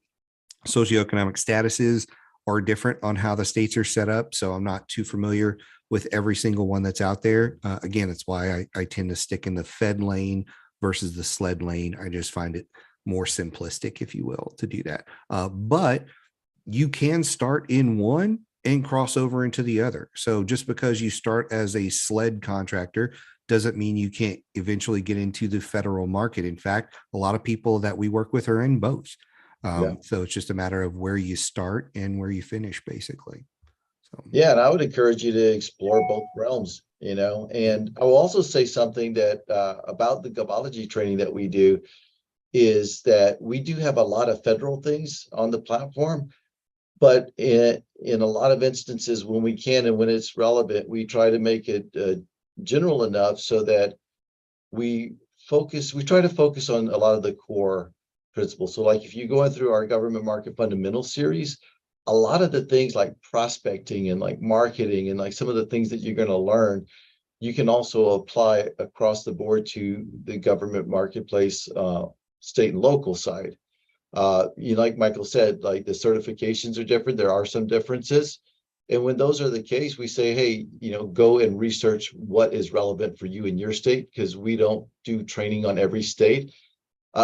socioeconomic statuses are different on how the states are set up. So I'm not too familiar with every single one that's out there. Again, that's why I tend to stick in the Fed lane versus the SLED lane. I just find it more simplistic, if you will, to do that. But you can start in one and cross over into the other. So just because you start as a SLED contractor doesn't mean you can't eventually get into the federal market. In fact, a lot of people that we work with are in both. So it's just a matter of where you start and where you finish, basically. So Yeah, and I would encourage you to explore both realms, and I will also say something that about the gobology training that we do is that we do have a lot of federal things on the platform, but in a lot of instances when we can and when it's relevant, we try to make it general enough so that we try to focus on a lot of the core principles. So like if you go through our government market fundamentals series, a lot of the things like prospecting and like marketing and like some of the things that you're going to learn, you can also apply across the board to the government marketplace state and local side. Like Michael said, like the certifications are different. There are some differences. And when those are the case, we say, hey, go and research what is relevant for you in your state, because we don't do training on every state.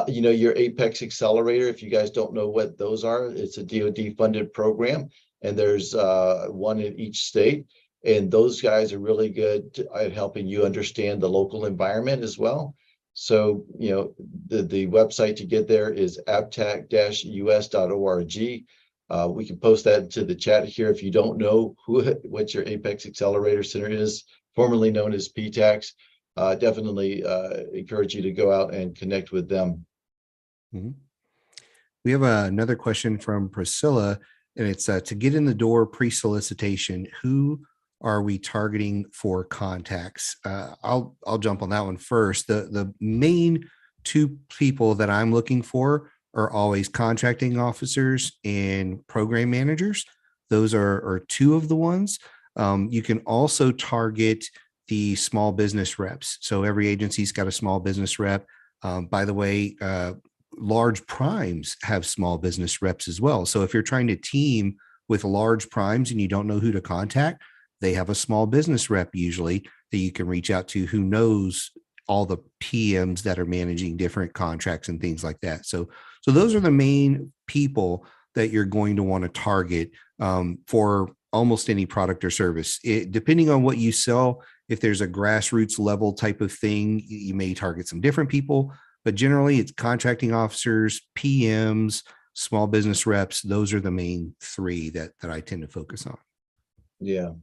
Your Apex Accelerator, if you guys don't know what those are, it's a DoD funded program, and there's one in each state. And those guys are really good at helping you understand the local environment as well. So, the website to get there is abtac-us.org. We can post that into the chat here. If you don't know what your Apex Accelerator Center is, formerly known as PTAX, definitely encourage you to go out and connect with them. Mhm. We have another question from Priscilla, and it's to get in the door pre-solicitation, who are we targeting for contacts? I'll jump on that one first. The main two people that I'm looking for are always contracting officers and program managers. Those are two of the ones. You can also target the small business reps. So every agency's got a small business rep. By the way, large primes have small business reps as well. So if you're trying to team with large primes and you don't know who to contact, they have a small business rep usually that you can reach out to who knows all the PMs that are managing different contracts and things like that. So those are the main people that you're going to want to target for almost any product or service. Depending on what you sell, if there's a grassroots level type of thing, you may target some different people, but generally it's contracting officers, PMs, small business reps. Those are the main three that I tend to focus on. Yeah.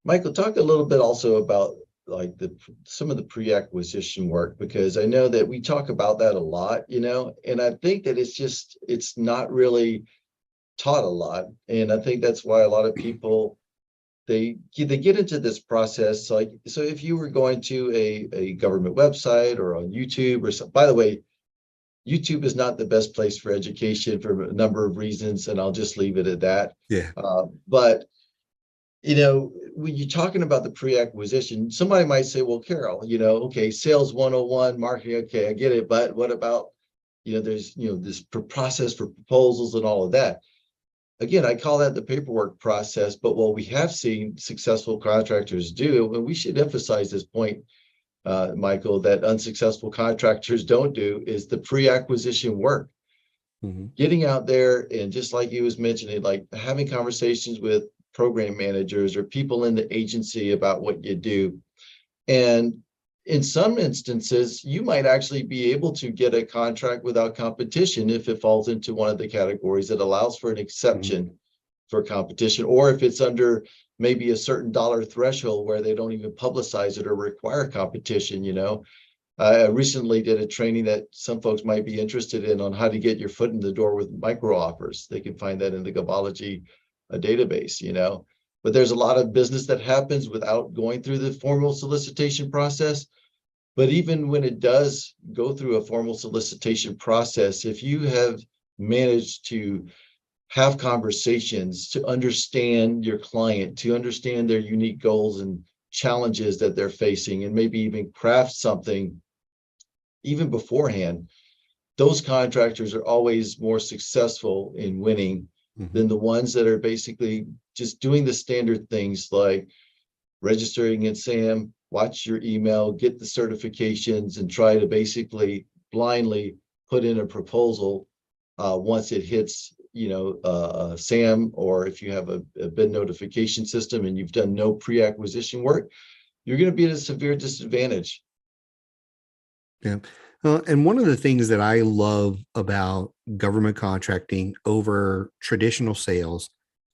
Michael, talk a little bit also about like some of the pre-acquisition work, because I know that we talk about that a lot, and I think that it's not really taught a lot. And I think that's why a lot of people, they get into this process. Like, so if you were going to a government website or on YouTube or something, by the way, YouTube is not the best place for education for a number of reasons, and I'll just leave it at that. Yeah. But when you're talking about the pre-acquisition, somebody might say, well, Carol, okay, sales 101, marketing, okay, I get it. But what about, there's, this process for proposals and all of that. Again, I call that the paperwork process. But what we have seen successful contractors do, and we should emphasize this point, Michael, that unsuccessful contractors don't do, is the pre-acquisition work. Mm-hmm. Getting out there and, just like you was mentioning, like having conversations with program managers or people in the agency about what you do. And in some instances, you might actually be able to get a contract without competition if it falls into one of the categories that allows for an exception for competition, or if it's under maybe a certain dollar threshold where they don't even publicize it or require competition. I recently did a training that some folks might be interested in on how to get your foot in the door with micro offers. They can find that in the Gavology database, but there's a lot of business that happens without going through the formal solicitation process. But even when it does go through a formal solicitation process, if you have managed to have conversations to understand your client, to understand their unique goals and challenges that they're facing, and maybe even craft something even beforehand, those contractors are always more successful in winning than the ones that are basically just doing the standard things like registering in SAM, watch your email, get the certifications, and try to basically blindly put in a proposal once it hits, SAM, or if you have a bid notification system and you've done no pre-acquisition work, you're going to be at a severe disadvantage. Yeah. And one of the things that I love about government contracting over traditional sales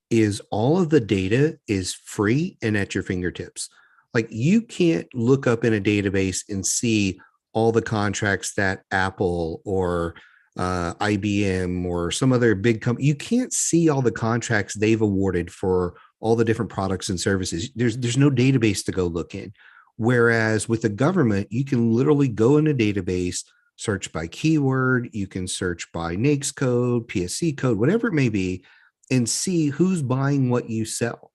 is all of the data is free and at your fingertips. Like, you can't look up in a database and see all the contracts that Apple or IBM or some other big company, you can't see all the contracts they've awarded for all the different products and services. There's no database to go look in. Whereas with the government, you can literally go in a database, search by keyword, you can search by NAICS code, PSC code, whatever it may be, and see who's buying what you sell.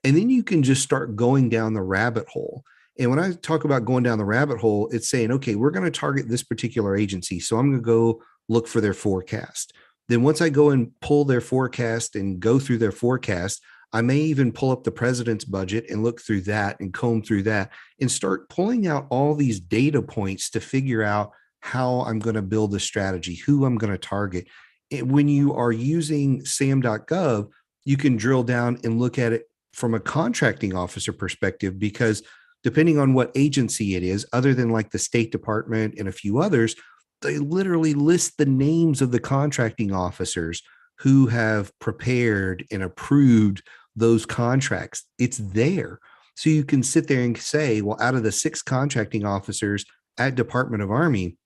And then you can just start going down the rabbit hole And when I talk about going down the rabbit hole, it's saying, okay, we're going to target this particular agency. So I'm going to go look for their forecast. Then once I go and pull their forecast and go through their forecast, I may even pull up the president's budget and look through that and comb through that and start pulling out all these data points to figure out how I'm going to build a strategy, who I'm going to target. And when you are using sam.gov, you can drill down and look at it from a contracting officer perspective, because depending on what agency it is, other than like the State Department and a few others, they literally list the names of the contracting officers who have prepared and approved those contracts. It's there. So you can sit there and say, well, out of the 6 contracting officers at Department of Army,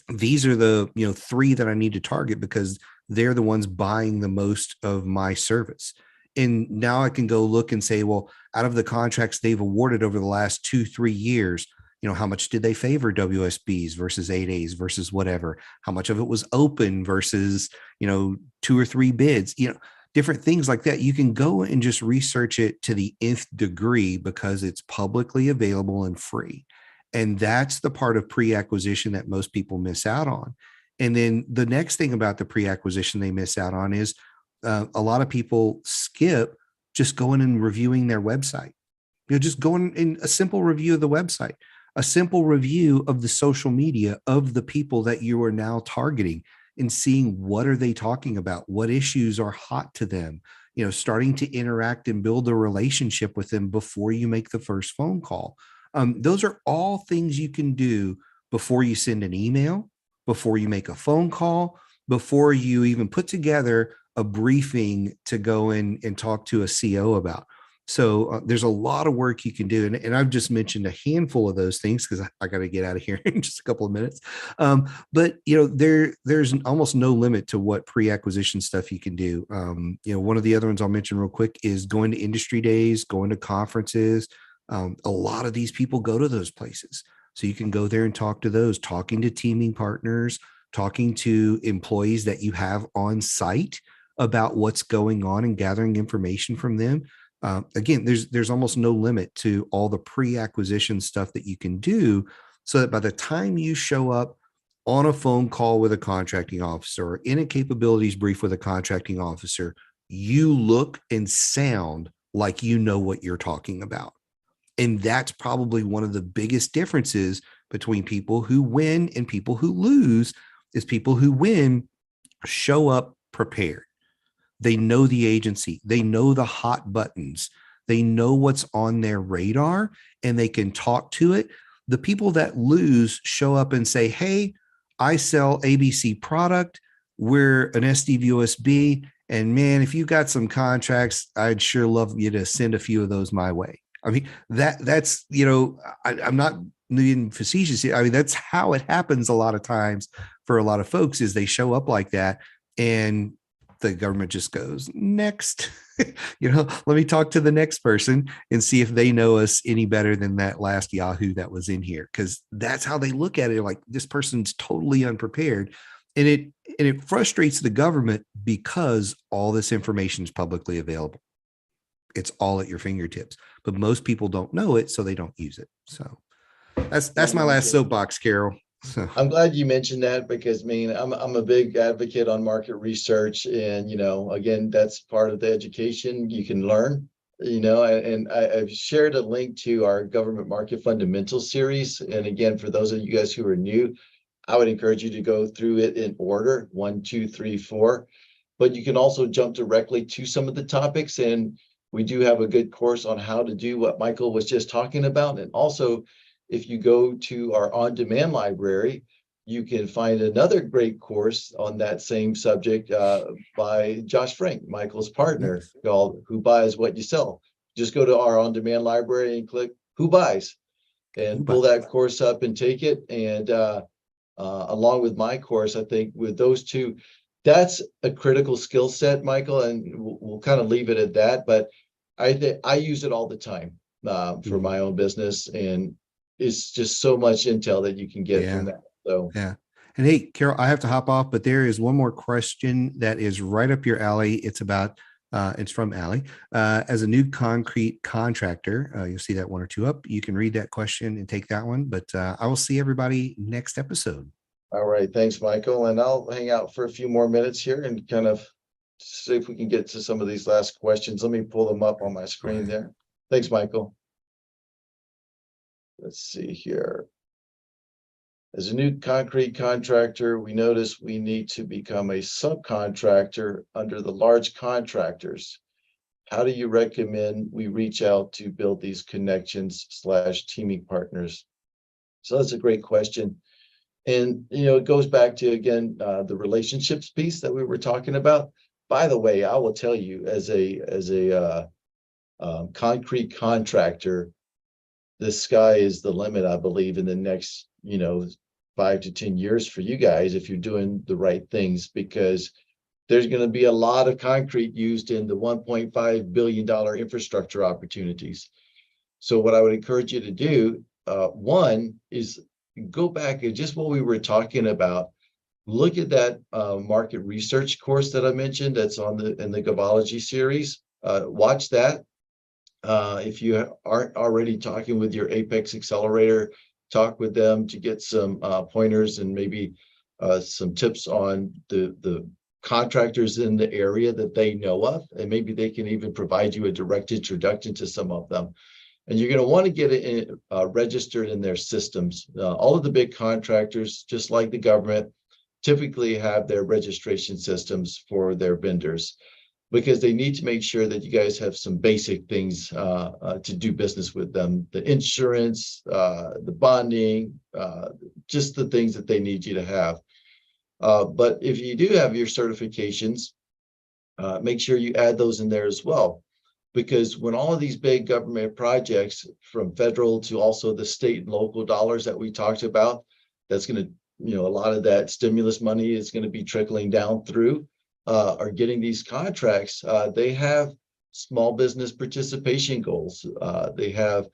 these are the 3 that I need to target because they're the ones buying the most of my service. And now I can go look and say, well, out of the contracts they've awarded over the last 2-3 years, how much did they favor WSBs versus 8As versus whatever? How much of it was open versus, 2 or 3 bids, different things like that. You can go and just research it to the nth degree because it's publicly available and free. And that's the part of pre-acquisition that most people miss out on. And then the next thing about the pre-acquisition they miss out on is a lot of people skip just going and reviewing their website. Just going in a simple review of the website, a simple review of the social media of the people that you are now targeting and seeing what are they talking about, what issues are hot to them, starting to interact and build a relationship with them before you make the first phone call. Those are all things you can do before you send an email, before you make a phone call, before you even put together a briefing to go in and talk to a CO about. So there's a lot of work you can do. And I've just mentioned a handful of those things because I got to get out of here in just a couple of minutes. But there's almost no limit to what pre-acquisition stuff you can do. One of the other ones I'll mention real quick is going to industry days, going to conferences. A lot of these people go to those places. So you can go there and talk to those, talking to teaming partners, talking to employees that you have on site about what's going on and gathering information from them. Again, there's almost no limit to all the pre-acquisition stuff that you can do so that by the time you show up on a phone call with a contracting officer or in a capabilities brief with a contracting officer, you look and sound like you know what you're talking about. And that's probably one of the biggest differences between people who win and people who lose is people who win show up prepared. They know the agency, they know the hot buttons, they know what's on their radar, and they can talk to it. The people that lose show up and say, hey, I sell ABC product. We're an SDVOSB. And man, if you got some contracts, I'd sure love you to send a few of those my way. I mean, that's, I'm not being facetious here. I mean, that's how it happens a lot of times for a lot of folks is they show up like that and the government just goes, next, let me talk to the next person and see if they know us any better than that last Yahoo that was in here. Cause that's how they look at it. Like this person's totally unprepared. And it frustrates the government because all this information is publicly available. It's all at your fingertips, but most people don't know it, so they don't use it. So that's my last soapbox, Carol. So I'm glad you mentioned that because I'm a big advocate on market research, and again, that's part of the education you can learn. And I've shared a link to our government market fundamentals series. And again, for those of you guys who are new, I would encourage you to go through it in order 1, 2, 3, 4. But you can also jump directly to some of the topics, and we do have a good course on how to do what Michael was just talking about. And also, if you go to our on-demand library, you can find another great course on that same subject by Josh Frank, Michael's partner, called Who Buys What You Sell. Just go to our on-demand library and click Who Buys and pull that course up and take it. And along with my course, I think with those two, that's a critical skill set, Michael, and we'll kind of leave it at that. But I use it all the time for my own business, and it's just so much intel that you can get from that. So yeah. And hey, Carol, I have to hop off, but there is one more question that is right up your alley. It's about It's from Allie. As a new concrete contractor, you'll see that one or two up. You can read that question and take that one. But I will see everybody next episode. All right, thanks, Michael. And I'll hang out for a few more minutes here and kind of see if we can get to some of these last questions. Let me pull them up on my screen there. Thanks, Michael. Let's see here. As a new concrete contractor, we notice we need to become a subcontractor under the large contractors. How do you recommend we reach out to build these connections / teaming partners? So that's a great question. And, it goes back to, again, the relationships piece that we were talking about. By the way, I will tell you, as a concrete contractor, the sky is the limit, I believe, in the next, 5 to 10 years for you guys, if you're doing the right things, because there's going to be a lot of concrete used in the $1.5 billion infrastructure opportunities. So what I would encourage you to do, one is go back and just what we were talking about, look at that market research course that I mentioned that's in the Gavology series. Watch that. If you aren't already talking with your Apex Accelerator, talk with them to get some pointers and maybe some tips on the contractors in the area that they know of, and maybe they can even provide you a direct introduction to some of them. And you're going to want to get it registered in their systems. All of the big contractors, just like the government, typically have their registration systems for their vendors, because they need to make sure that you guys have some basic things to do business with them. The insurance, the bonding, just the things that they need you to have. But if you do have your certifications, make sure you add those in there as well. Because when all of these big government projects, from federal to also the state and local dollars that we talked about, that's going to, a lot of that stimulus money is going to be trickling down through, are getting these contracts. They have small business participation goals. They have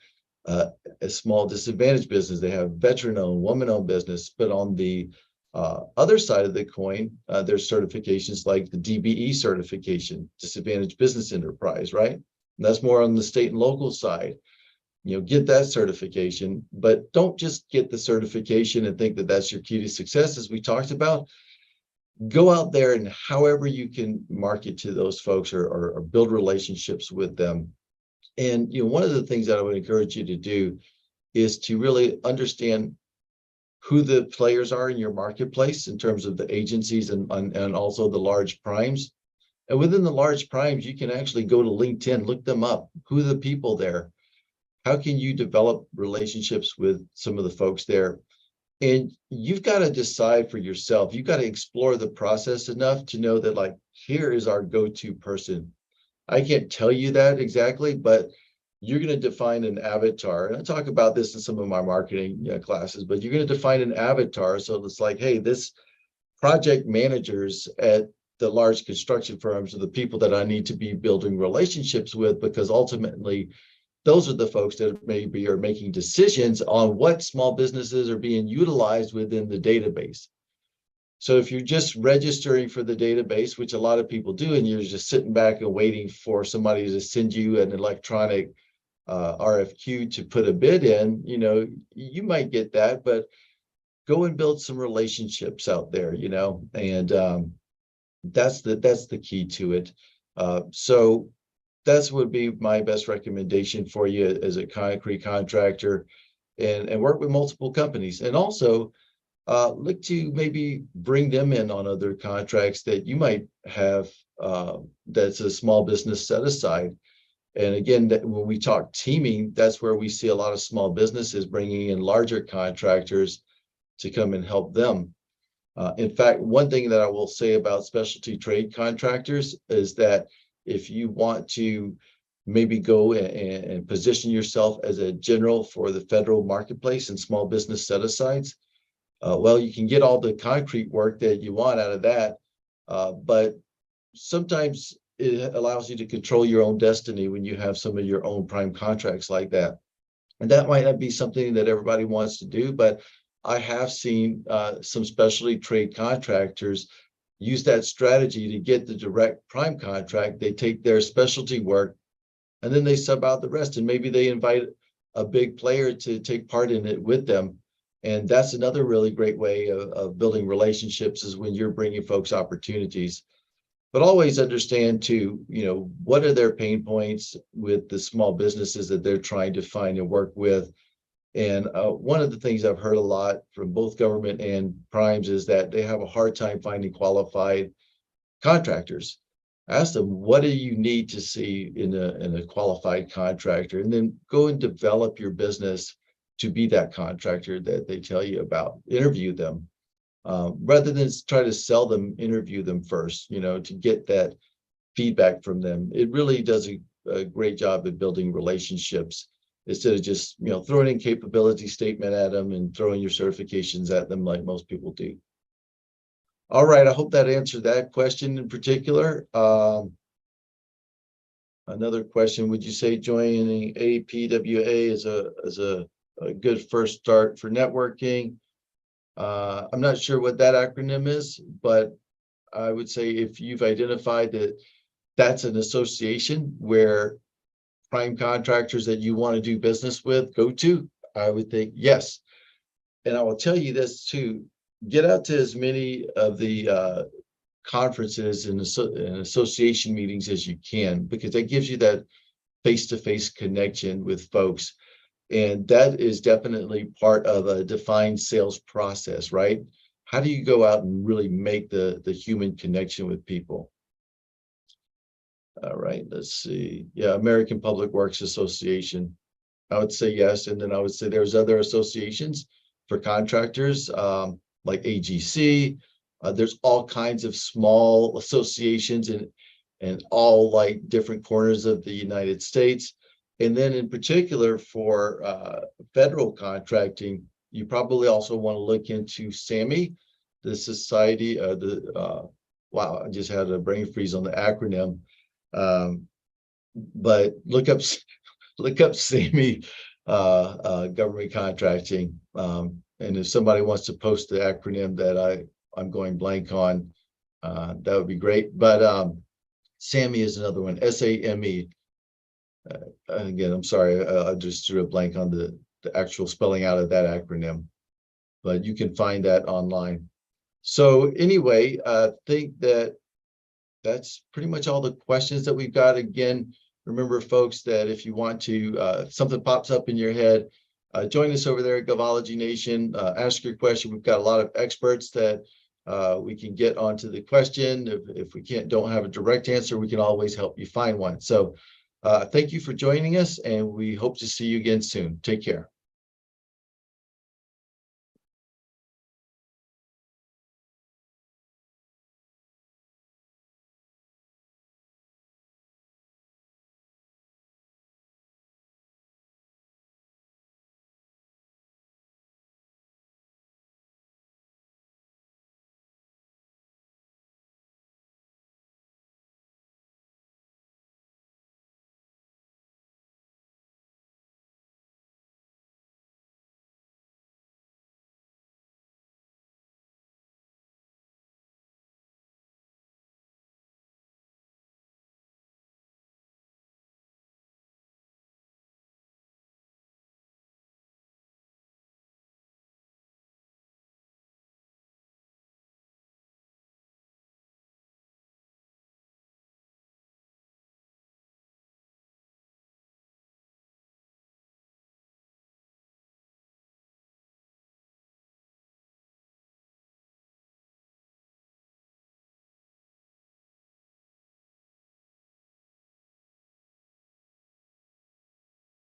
a small disadvantaged business. They have veteran-owned, woman-owned business. But on the other side of the coin, there's certifications like the DBE certification, Disadvantaged Business Enterprise, right? And that's more on the state and local side. Get that certification, but don't just get the certification and think that that's your key to success. As we talked about, go out there and however you can market to those folks or build relationships with them. And, one of the things that I would encourage you to do is to really understand who the players are in your marketplace in terms of the agencies and also the large primes. And within the large primes, you can actually go to LinkedIn, look them up. Who are the people there? How can you develop relationships with some of the folks there? And you've got to decide for yourself. You've got to explore the process enough to know that, like, here is our go-to person. I can't tell you that exactly, but you're going to define an avatar. And I talk about this in some of my marketing classes, but you're going to define an avatar. So it's like, hey, this project managers at the large construction firms are the people that I need to be building relationships with, because ultimately those are the folks that maybe are making decisions on what small businesses are being utilized within the database. So if you're just registering for the database, which a lot of people do, and you're just sitting back and waiting for somebody to send you an electronic RFQ to put a bid in, you might get that, but go and build some relationships out there, and that's the key to it. So that's would be my best recommendation for you as a concrete contractor, and work with multiple companies, and also look to maybe bring them in on other contracts that you might have, that's a small business set aside. And again, when we talk teaming, that's where we see a lot of small businesses bringing in larger contractors to come and help them. In fact, one thing that I will say about specialty trade contractors is that if you want to maybe go and position yourself as a general for the federal marketplace and small business set-asides, well, you can get all the concrete work that you want out of that, but sometimes it allows you to control your own destiny when you have some of your own prime contracts like that. And that might not be something that everybody wants to do, but I have seen some specialty trade contractors use that strategy to get the direct prime contract. They take their specialty work and then they sub out the rest. And maybe they invite a big player to take part in it with them. And that's another really great way of building relationships, is when you're bringing folks opportunities. But always understand too, what are their pain points with the small businesses that they're trying to find and work with. And one of the things I've heard a lot from both government and primes is that they have a hard time finding qualified contractors. Ask them, what do you need to see in a qualified contractor? And then go and develop your business to be that contractor that they tell you about. Interview them. Rather than try to sell them, interview them first, to get that feedback from them. It really does a great job at building relationships, instead of just, throwing in capability statement at them and throwing your certifications at them like most people do. All right, I hope that answered that question in particular. Another question, would you say joining APWA is a good first start for networking? I'm not sure what that acronym is, but I would say if you've identified that that's an association where prime contractors that you want to do business with go to, I would think yes. And I will tell you this too, get out to as many of the conferences and association meetings as you can, because that gives you that face-to-face connection with folks. And that is definitely part of a defined sales process, right? How do you go out and really make the human connection with people? All right, let's see. Yeah, American Public Works Association. I would say yes. And then I would say there's other associations for contractors, like AGC. There's all kinds of small associations in all like different corners of the United States. And then in particular for federal contracting, you probably also want to look into SAMI, the Society of wow, I just had a brain freeze on the acronym. But look up SAMI government contracting. And if somebody wants to post the acronym that I'm going blank on, that would be great. But SAMI is another one, SAME. Again, I'm sorry, I just threw a blank on the actual spelling out of that acronym, but you can find that online. So anyway, I think that's pretty much all the questions that we've got. Again, remember folks, that if you want to, if something pops up in your head, join us over there at Govology Nation. Ask your question. We've got a lot of experts that we can get onto the question. If we don't have a direct answer, we can always help you find one. So thank you for joining us, and we hope to see you again soon. Take care.